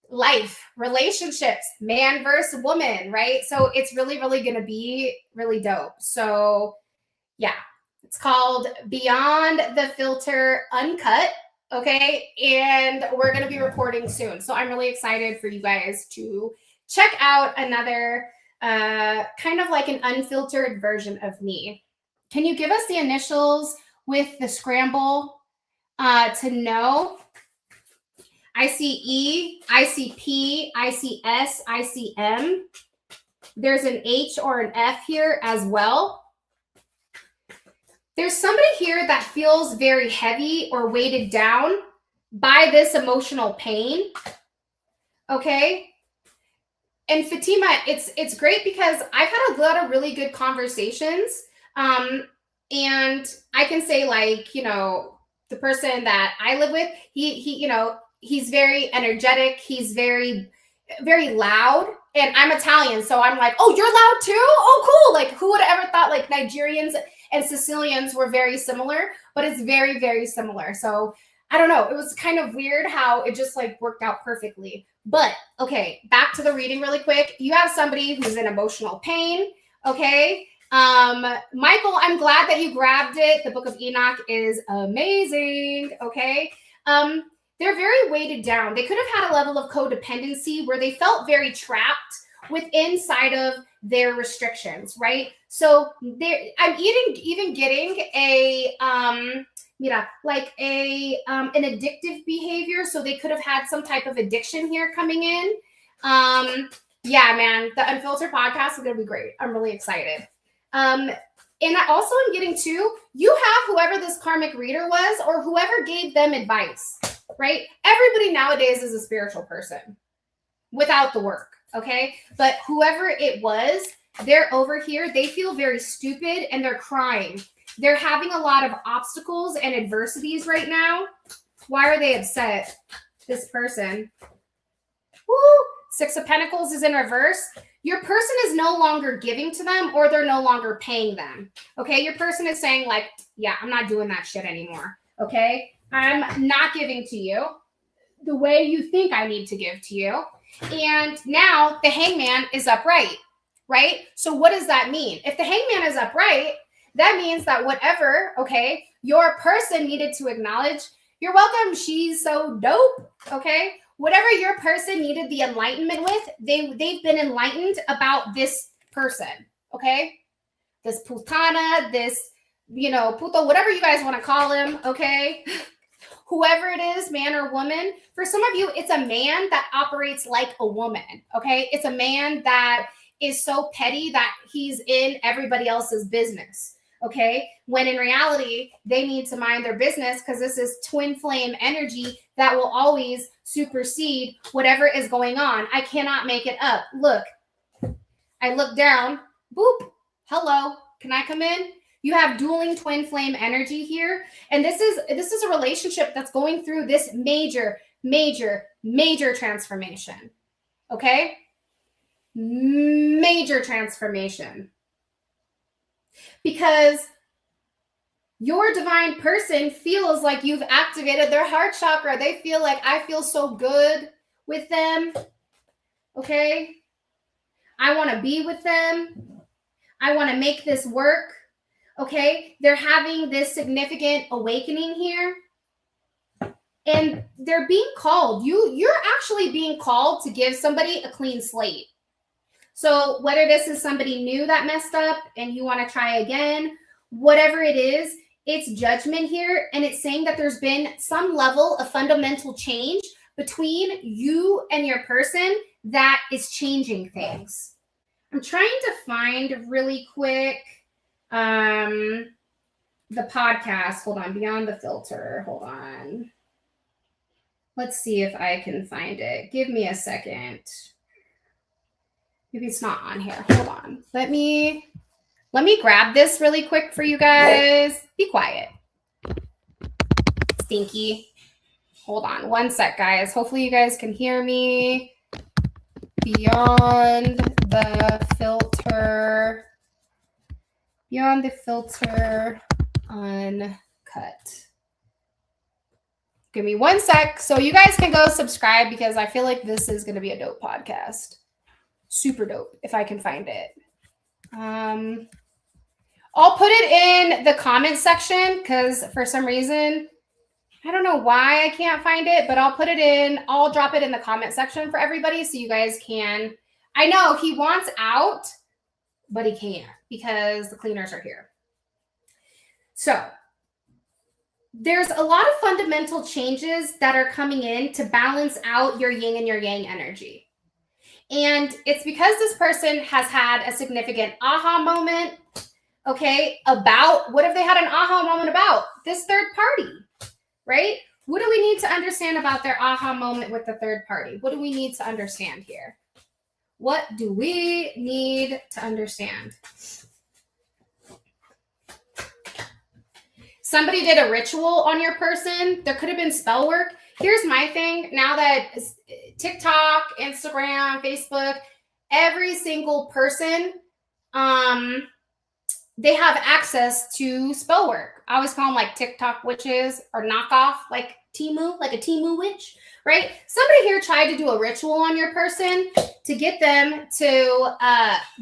life, relationships, man versus woman, right? So it's really, really going to be really dope. So yeah. It's called Beyond the Filter Uncut, okay? And we're going to be recording soon. So I'm really excited for you guys to check out another kind of like an unfiltered version of me. Can you give us the initials with the scramble to know. I see E, I see P, I see S, I see M. There's an H or an F here as well. There's somebody here that feels very heavy or weighted down by this emotional pain. Okay. And Fatima, it's great because I've had a lot of really good conversations. And I can say, like, you know, the person that I live with, he you know, he's very energetic, he's very, very loud. And I'm Italian, so I'm like, oh, you're loud too? Oh, cool. Like, who would have ever thought like Nigerians and Sicilians were very similar, but it's very, very similar. So I don't know. It was kind of weird how it just like worked out perfectly. But okay, back to the reading really quick. You have somebody who's in emotional pain. Okay. Michael, I'm glad that you grabbed it. The Book of Enoch is amazing. Okay. They're very weighted down. They could have had a level of codependency where they felt very trapped with inside of their restrictions, right? So I'm even getting a like a an addictive behavior. So they could have had some type of addiction here coming in. Yeah, man, the Unfiltered podcast is gonna be great. I'm really excited. And I also am getting to, you have whoever this karmic reader was or whoever gave them advice, right? Everybody nowadays is a spiritual person without the work, okay? But whoever it was, they're over here. They feel very stupid and they're crying. They're having a lot of obstacles and adversities right now. Why are they upset? This person. Woo! Six of Pentacles is in reverse. Your person is no longer giving to them or they're no longer paying them. Okay. Your person is saying like, yeah, I'm not doing that shit anymore. Okay. I'm not giving to you the way you think I need to give to you. And now the Hangman is upright, right? So what does that mean? If the Hangman is upright, that means that whatever, okay, your person needed to acknowledge, you're welcome. She's so dope. Okay. Whatever your person needed the enlightenment with, they've been enlightened about this person, okay? This putana, this, you know, puto, whatever you guys want to call him, okay? Whoever it is, man or woman, for some of you, it's a man that operates like a woman, okay? It's a man that is so petty that he's in everybody else's business, okay? When in reality, they need to mind their business because this is twin flame energy that will always supersede whatever is going on. I cannot make it up. Look, I look down, boop, hello, can I come in? You have dueling twin flame energy here. And this is a relationship that's going through this major, major, major transformation, okay? Major transformation. Because your divine person feels like you've activated their heart chakra. They feel like, I feel so good with them. Okay. I want to be with them. I want to make this work. Okay. They're having this significant awakening here. And they're being called. You're actually being called to give somebody a clean slate. So whether this is somebody new that messed up and you want to try again, whatever it is, it's judgment here. And it's saying that there's been some level of fundamental change between you and your person that is changing things. I'm trying to find really quick the podcast. Hold on. Beyond the Filter. Hold on. Let's see if I can find it. Give me a second. Maybe it's not on here. Hold on. Let me grab this really quick for you guys. Be quiet. Stinky. Hold on one sec, guys. Hopefully you guys can hear me. Beyond the Filter. Beyond the Filter Uncut. Give me one sec so you guys can go subscribe because I feel like this is going to be a dope podcast. Super dope if I can find it. I'll put it in the comment section because for some reason, I don't know why I can't find it, but I'll put it in. I'll drop it in the comment section for everybody so you guys can. I know he wants out, but he can't because the cleaners are here. So there's a lot of fundamental changes that are coming in to balance out your yin and your yang energy. And it's because this person has had a significant aha moment, okay, about what if they had an aha moment about this third party, right? What do we need to understand about their aha moment with the third party? What do we need to understand here? What do we need to understand? Somebody did a ritual on your person. There could have been spell work. Here's my thing. Now that TikTok, Instagram, Facebook, every single person, they have access to spell work. I always call them like TikTok witches or knockoff, like Temu, like a Temu witch, right? Somebody here tried to do a ritual on your person to get them to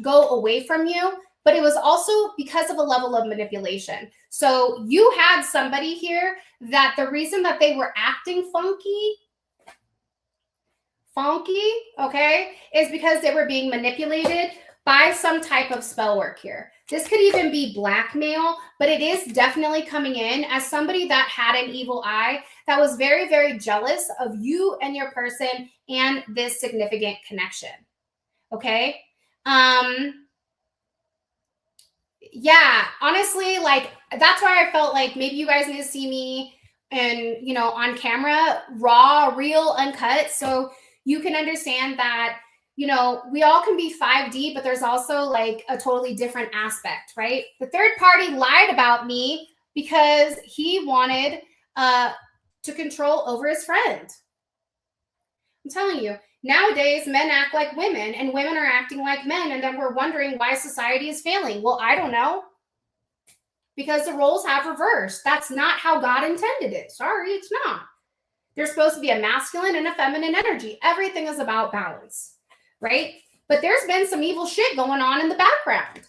go away from you, but it was also because of a level of manipulation. So you had somebody here that the reason that they were acting funky, okay, is because they were being manipulated by some type of spell work here. This could even be blackmail, but it is definitely coming in as somebody that had an evil eye that was very, very jealous of you and your person and this significant connection. Okay. Yeah, honestly, like that's why I felt like maybe you guys need to see me and, you know, on camera, raw, real, uncut. So you can understand that, you know, we all can be 5D, but there's also like a totally different aspect, right? The third party lied about me because he wanted to control over his friend. I'm telling you, nowadays men act like women and women are acting like men, and then we're wondering why society is failing. Well, I don't know. Because the roles have reversed. That's not how God intended it. Sorry, it's not. There's supposed to be a masculine and a feminine energy. Everything is about balance, right? But there's been some evil shit going on in the background.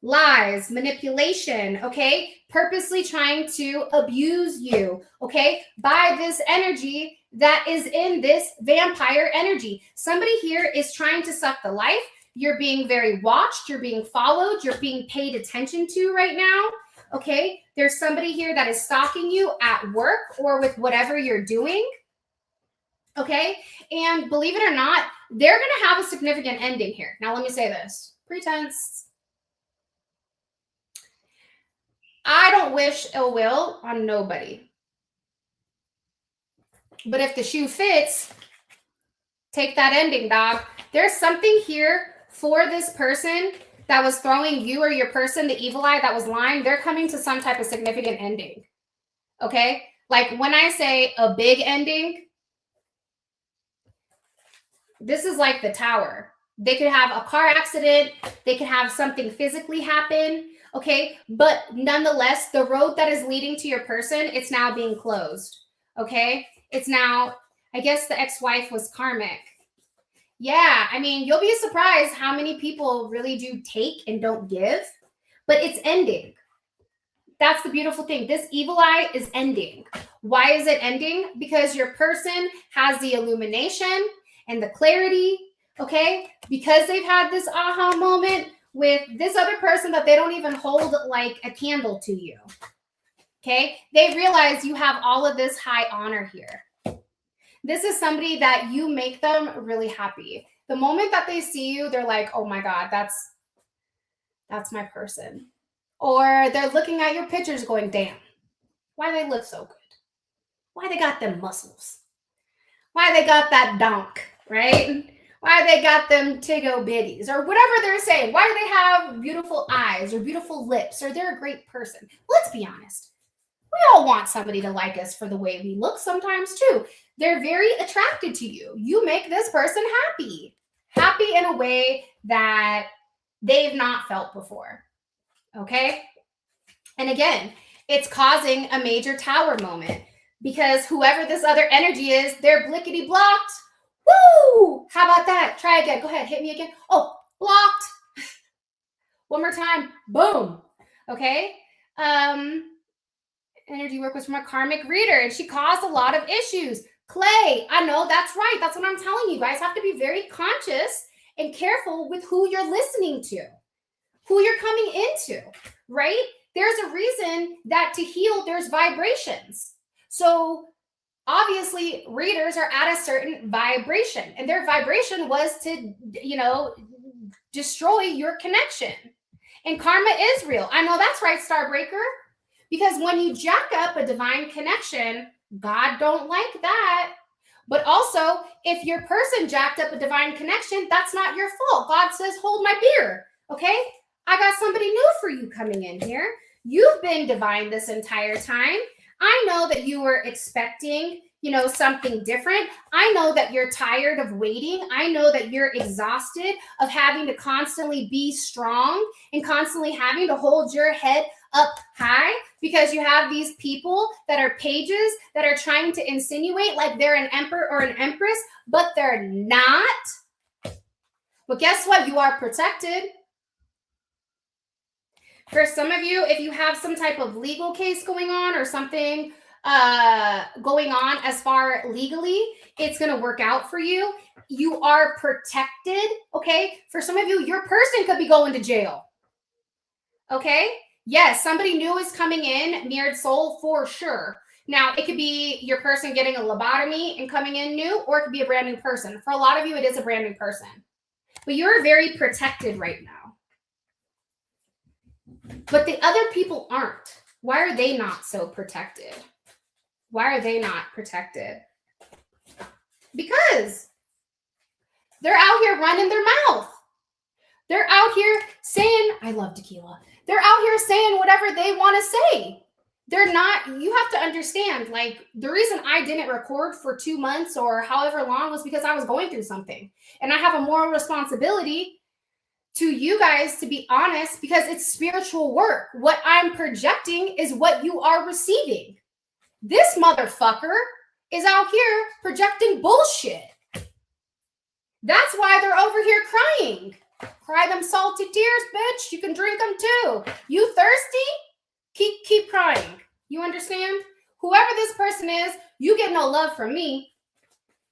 Lies, manipulation, okay? Purposely trying to abuse you, okay? By this energy that is in this vampire energy. Somebody here is trying to suck the life. You're being very watched. You're being followed. You're being paid attention to right now. Okay, there's somebody here that is stalking you at work or with whatever you're doing. Okay, and believe it or not, they're going to have a significant ending here. Now, let me say this. Pretense. I don't wish ill will on nobody. But if the shoe fits, take that ending, dog. There's something here for this person that was throwing you or your person, the evil eye that was lying. They're coming to some type of significant ending. Okay? Like when I say a big ending, this is like the Tower. They could have a car accident. They could have something physically happen. Okay? But nonetheless, the road that is leading to your person, it's now being closed. Okay? It's now, I guess the ex-wife was karmic. Yeah, I mean, you'll be surprised how many people really do take and don't give, but it's ending. That's the beautiful thing. This evil eye is ending. Why is it ending? Because your person has the illumination and the clarity, okay? Because they've had this aha moment with this other person that they don't even hold like a candle to you, okay? They realize you have all of this high honor here. This is somebody that you make them really happy. The moment that they see you, they're like, oh my God, that's my person. Or they're looking at your pictures going, damn, why they look so good? Why they got them muscles? Why they got that donk, right? Why they got them tiggo bitties or whatever they're saying. Why do they have beautiful eyes or beautiful lips or they're a great person? Let's be honest. We all want somebody to like us for the way we look sometimes too. They're very attracted to you. You make this person happy in a way that they've not felt before. Okay? And again, it's causing a major Tower moment because whoever this other energy is, they're blickety blocked. Woo! How about that? Try again. Go ahead. Hit me again. Oh, blocked. One more time. Boom. Okay? Energy work was from a karmic reader and she caused a lot of issues. Clay, I know, that's right. That's what I'm telling you. You guys have to be very conscious and careful with who you're listening to, who you're coming into, right? there's a reason that to heal, there's vibrations. So obviously readers are at a certain vibration, and their vibration was to, destroy your connection. And karma is real. I know that's right, Starbreaker. Because when you jack up a divine connection, God don't like that. But also, if your person jacked up a divine connection, that's not your fault. God says, hold my beer. Okay? I got somebody new for you coming in here. You've been divine this entire time. I know that you were expecting, something different. I know that you're tired of waiting. I know that you're exhausted of having to constantly be strong and constantly having to hold your head up high because you have these people that are pages that are trying to insinuate like they're an emperor or an empress, but they're not. But guess what? You are protected. For some of you, if you have some type of legal case going on or something going on as far legally, it's going to work out for you. You are protected, okay? For some of you, your person could be going to jail, okay? Yes, somebody new is coming in, mirrored soul, for sure. Now, it could be your person getting a lobotomy and coming in new, or it could be a brand new person. For a lot of you, it is a brand new person. But you're very protected right now. But the other people aren't. Why are they not so protected? Why are they not protected? Because they're out here running their mouth. They're out here saying, I love tequila. They're out here saying whatever they want to say. They're not, you have to understand, like, the reason I didn't record for 2 months or however long was because I was going through something. And I have a moral responsibility to you guys to be honest, because it's spiritual work. What I'm projecting is what you are receiving. This motherfucker is out here projecting bullshit. That's why they're over here crying. Cry them salty tears, bitch. You can drink them too. You thirsty? Keep crying. You understand? Whoever this person is, you get no love from me.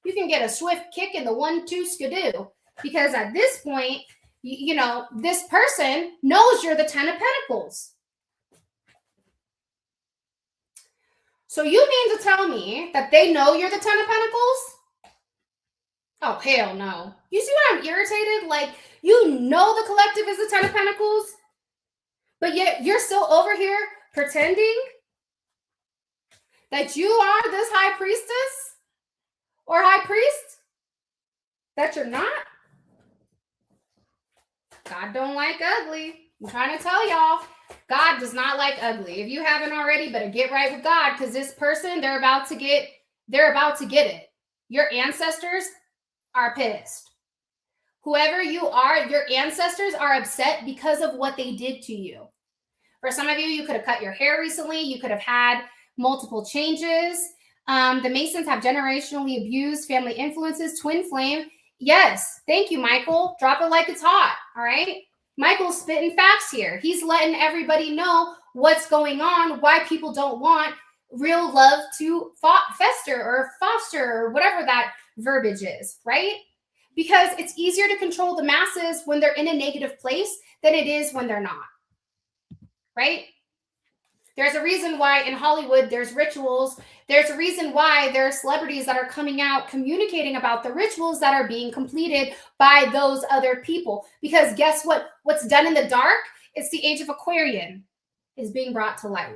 You can get a swift kick in the 1-2 skidoo. Because at this point, this person knows you're the 10 of Pentacles. So you mean to tell me that they know you're the 10 of Pentacles? Oh, hell no. You see why I'm irritated? Like, you know the collective is the 10 of Pentacles, but yet you're still over here pretending that you are this high priestess or high priest that you're not. God don't like ugly. I'm trying to tell y'all, God does not like ugly. If you haven't already, better get right with God, because this person, they're about to get it. Your ancestors are pissed. Whoever you are, your ancestors are upset because of what they did to you. For some of you, you could have cut your hair recently. You could have had multiple changes. The Masons have generationally abused family influences, twin flame. Yes. Thank you, Michael. Drop it like it's hot. All right. Michael's spitting facts here. He's letting everybody know what's going on, why people don't want real love to fester or foster or whatever that verbiage is, right? Because it's easier to control the masses when they're in a negative place than it is when they're not, right? There's a reason why in Hollywood there's rituals. There's a reason why there are celebrities that are coming out communicating about the rituals that are being completed by those other people. Because guess what? What's done in the dark, it's the age of Aquarian, is being brought to light.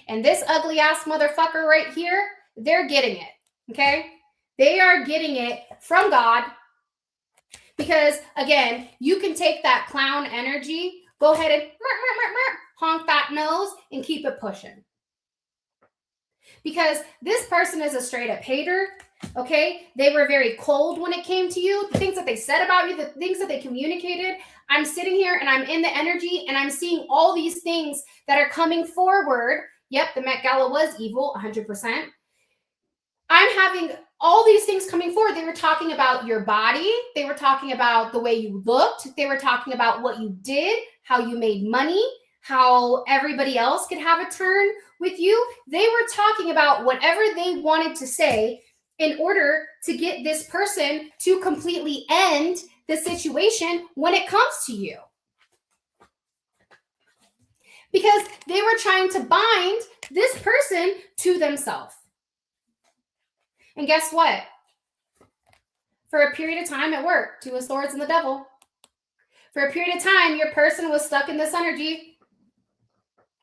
And this ugly ass motherfucker right here, they're getting it, okay? They are getting it from God. Because again, you can take that clown energy, go ahead and honk that nose and keep it pushing. Because this person is a straight up hater, okay? They were very cold when it came to you. The things that they said about you, the things that they communicated. I'm sitting here and I'm in the energy and I'm seeing all these things that are coming forward. Yep, the Met Gala was evil, 100%. I'm having all these things coming forward. They were talking about your body. They were talking about the way you looked. They were talking about what you did, how you made money, how everybody else could have a turn with you. They were talking about whatever they wanted to say in order to get this person to completely end the situation when it comes to you. because they were trying to bind this person to themselves. And guess what? For a period of time, it worked. Two of Swords and the Devil. For a period of time, your person was stuck in this energy.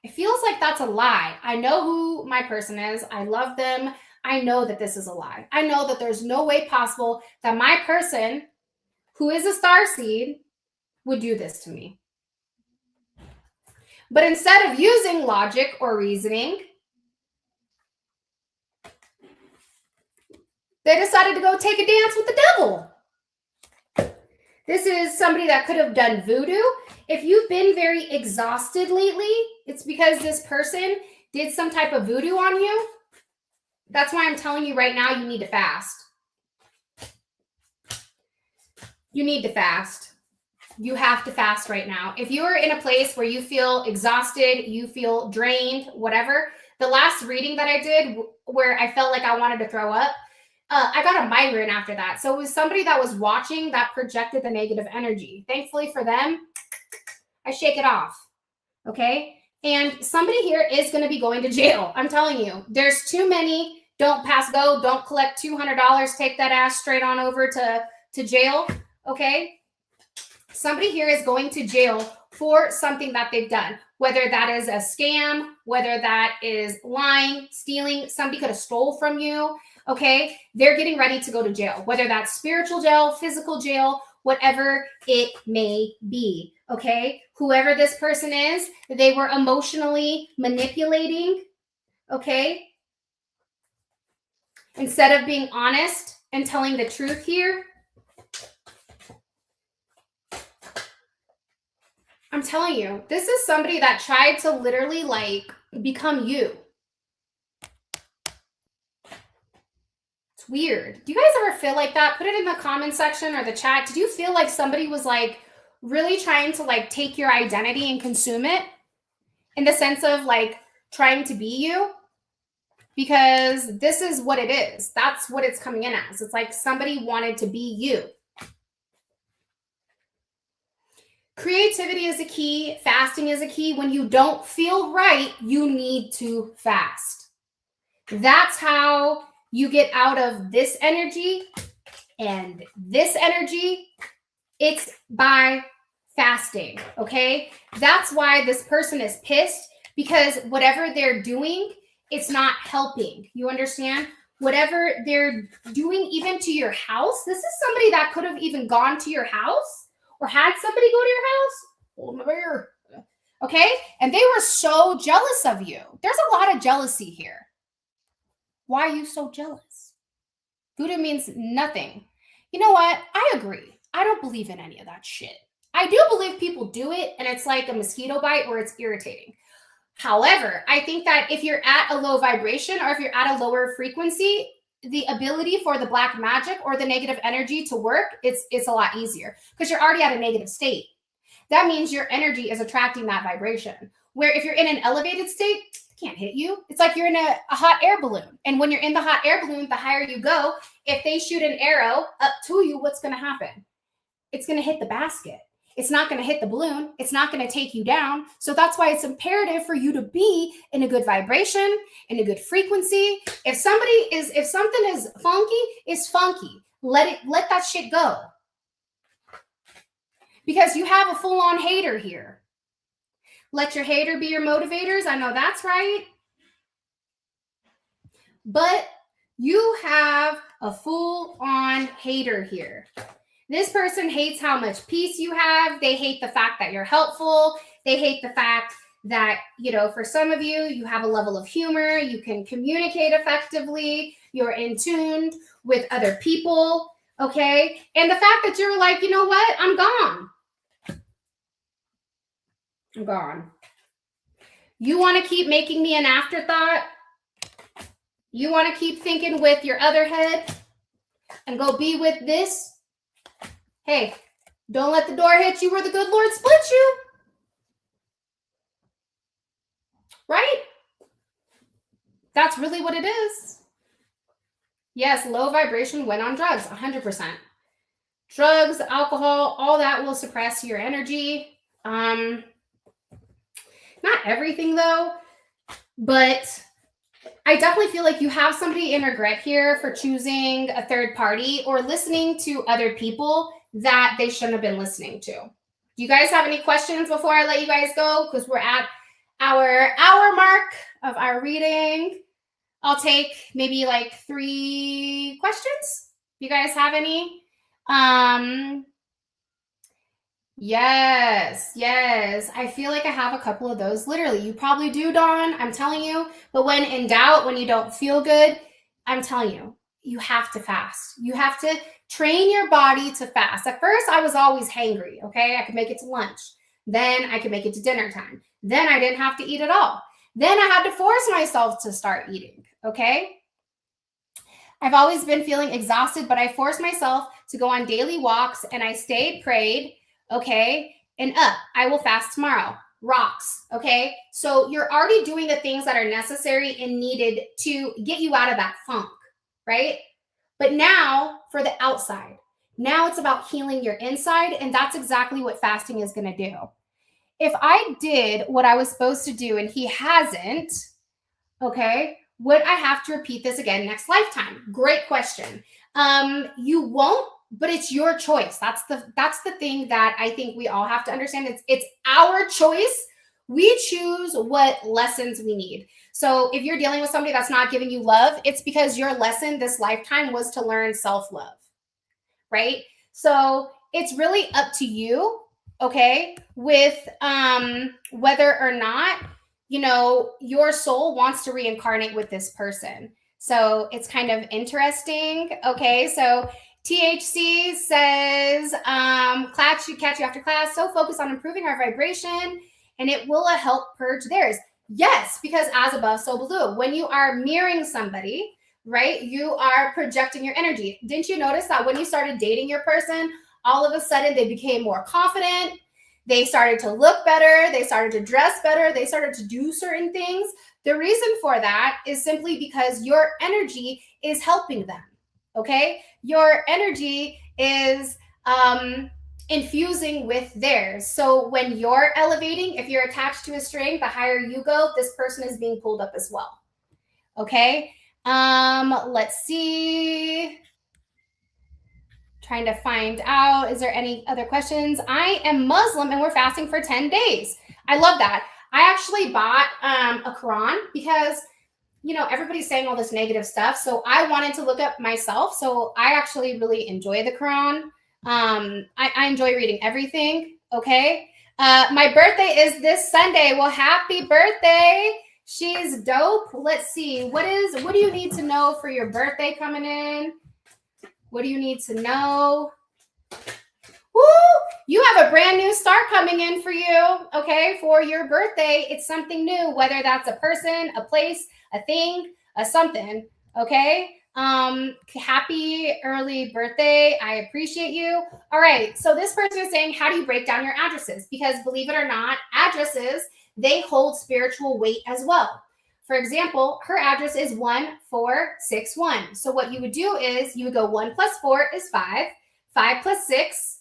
It feels like that's a lie. I know who my person is. I love them. I know that this is a lie. I know that there's no way possible that my person, who is a starseed, would do this to me. But instead of using logic or reasoning, they decided to go take a dance with the devil. This is somebody that could have done voodoo. If you've been very exhausted lately, it's because this person did some type of voodoo on you. That's why I'm telling you right now, you need to fast. You need to fast. You have to fast right now. If you're in a place where you feel exhausted, you feel drained, whatever, the last reading that I did where I felt like I wanted to throw up, I got a migraine after that. So it was somebody that was watching that projected the negative energy. Thankfully for them, I shake it off. Okay? And somebody here is going to be going to jail. I'm telling you, there's too many. Don't pass go. Don't collect $200. Take that ass straight on over to jail. Okay? Somebody here is going to jail for something that they've done, whether that is a scam, whether that is lying, stealing, somebody could have stole from you. Okay, they're getting ready to go to jail, whether that's spiritual jail, physical jail, whatever it may be. Okay, whoever this person is, they were emotionally manipulating. Okay, instead of being honest and telling the truth here, I'm telling you, this is somebody that tried to literally like become you. It's weird. Do you guys ever feel like that? Put it in the comment section or the chat. Did you feel like somebody was like really trying to like take your identity and consume it in the sense of like trying to be you? Because this is what it is. That's what it's coming in as. It's like somebody wanted to be you. Creativity is a key. Fasting is a key. When you don't feel right, you need to fast. That's how you get out of this energy and this energy. It's by fasting, okay? That's why this person is pissed, because whatever they're doing, it's not helping. You understand? Whatever they're doing even to your house, this is somebody that could have even gone to your house or had somebody go to your house. Hold my beer. Okay? And they were so jealous of you. There's a lot of jealousy here. Why are you so jealous? Voodoo means nothing. You know what? I agree. I don't believe in any of that shit. I do believe people do it, and it's like a mosquito bite where it's irritating. However, I think that if you're at a low vibration or if you're at a lower frequency, the ability for the black magic or the negative energy to work, it's a lot easier because you're already at a negative state. That means your energy is attracting that vibration. Where if you're in an elevated state, it can't hit you. It's like you're in a hot air balloon. And when you're in the hot air balloon, the higher you go, if they shoot an arrow up to you, what's going to happen? It's going to hit the basket. It's not going to hit the balloon. It's not going to take you down. So that's why it's imperative for you to be in a good vibration, in a good frequency. If something is funky, it's funky. Let that shit go. Because you have a full-on hater here. Let your hater be your motivators. I know that's right. But you have a full-on hater here. This person hates how much peace you have. They hate the fact that you're helpful. They hate the fact that, you know, for some of you, you have a level of humor. You can communicate effectively. You're in tune with other people. Okay. And the fact that you're like, you know what? I'm gone. I'm gone. You want to keep making me an afterthought? You want to keep thinking with your other head and go be with this? Hey, don't let the door hit you where the good Lord split you. Right? That's really what it is. Yes, low vibration went on drugs, 100%. Drugs, alcohol, all that will suppress your energy. Not everything though, but I definitely feel like you have somebody in regret here for choosing a third party or listening to other people that they shouldn't have been listening to. Do you guys have any questions before I let you guys go? Because we're at our hour mark of our reading. I'll take maybe like 3 questions. Do you guys have any? Yes. I feel like I have a couple of those. Literally, you probably do, Dawn. I'm telling you. But when in doubt, when you don't feel good, I'm telling you, you have to fast. You have to train your body to fast. At first, I was always hangry. Okay. I could make it to lunch. Then I could make it to dinner time. Then I didn't have to eat at all. Then I had to force myself to start eating. Okay. I've always been feeling exhausted, but I forced myself to go on daily walks and I stayed, prayed. Okay. And I will fast tomorrow. Rocks. Okay. So you're already doing the things that are necessary and needed to get you out of that funk. Right. But now for the outside, now it's about healing your inside. And that's exactly what fasting is going to do. If I did what I was supposed to do and he hasn't, okay, would I have to repeat this again next lifetime? Great question. You won't, but it's your choice. That's the thing that I think we all have to understand. It's our choice. We choose what lessons we need. So if you're dealing with somebody that's not giving you love, it's because your lesson this lifetime was to learn self-love, right? So it's really up to you, okay, with whether or not, you know, your soul wants to reincarnate with this person. So it's kind of interesting. Okay, so THC says, catch you after class. So focus on improving our vibration and it will help purge theirs. Yes, because as above, so below. When you are mirroring somebody, right, you are projecting your energy. Didn't you notice that when you started dating your person, all of a sudden they became more confident? They started to look better. They started to dress better. They started to do certain things. The reason for that is simply because your energy is helping them. Okay. Your energy is infusing with theirs. So when you're elevating, if you're attached to a string, the higher you go, this person is being pulled up as well. Okay. Let's see. Trying to find out, is there any other questions? I am Muslim and we're fasting for 10 days. I love that. I actually bought a Quran because, you know, everybody's saying all this negative stuff. So I wanted to look up myself. So I actually really enjoy the Quran. I enjoy reading everything. Okay. My birthday is this Sunday. Well, happy birthday. She's dope. Let's see. What do you need to know for your birthday coming in? What do you need to know? Woo! You have a brand new start coming in for you, okay? For your birthday, it's something new, whether that's a person, a place, a thing, a something, okay? Happy early birthday. I appreciate you. All right, so this person is saying, how do you break down your addresses? Because believe it or not, addresses, they hold spiritual weight as well. For example, her address is 1461. So what you would do is you would go 1 + 4 is 5. 5 + 6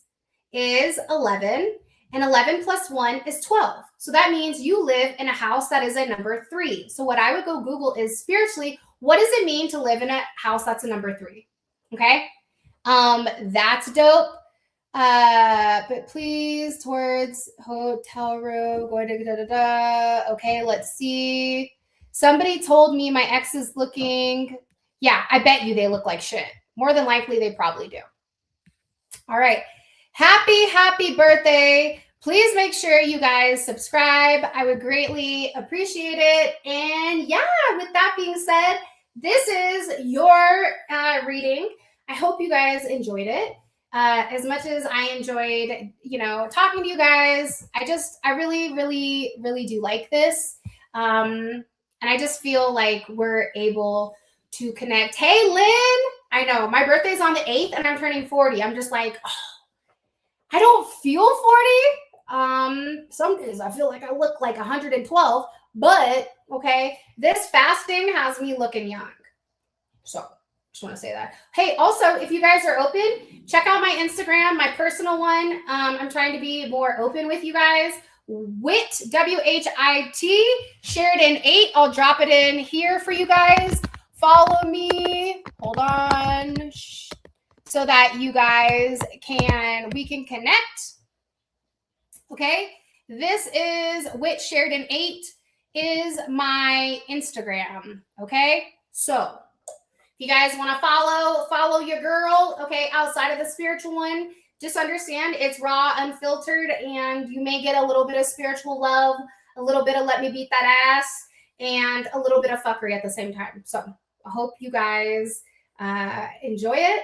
is 11. And 11 + 1 is 12. So that means you live in a house that is a number 3. So what I would go Google is spiritually, what does it mean to live in a house that's a number 3? Okay. That's dope. But please towards hotel room, going to da. Okay, let's see. Somebody told me my ex is looking. Yeah, I bet you they look like shit. More than likely, they probably do. All right. Happy birthday. Please make sure you guys subscribe. I would greatly appreciate it. And yeah, with that being said, this is your reading. I hope you guys enjoyed it. As much as I enjoyed, you know, talking to you guys, I really do like this. And I just feel like we're able to connect. Hey, Lynn, I know my birthday's on the 8th and I'm turning 40. I'm just like, oh, I don't feel 40. Some days I feel like I look like 112, but okay, this fasting has me looking young. So just want to say that. Hey, also, if you guys are open, check out my Instagram, my personal one. I'm trying to be more open with you guys. Wit, W-H-I-T, Sheridan8. I'll drop it in here for you guys. Follow me. Hold on. So that you guys we can connect. Okay. This is Wit Sheridan8 is my Instagram. Okay. So if you guys want to follow your girl, okay, outside of the spiritual one, just understand it's raw, unfiltered, and you may get a little bit of spiritual love, a little bit of let me beat that ass, and a little bit of fuckery at the same time. So I hope you guys enjoy it.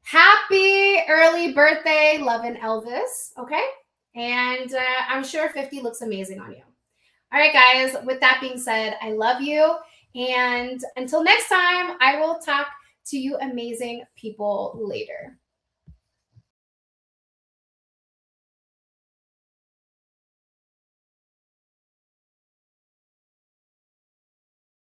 Happy early birthday, Lovin' Elvis, okay? And I'm sure 50 looks amazing on you. All right, guys, with that being said, I love you. And until next time, I will talk to you amazing people later.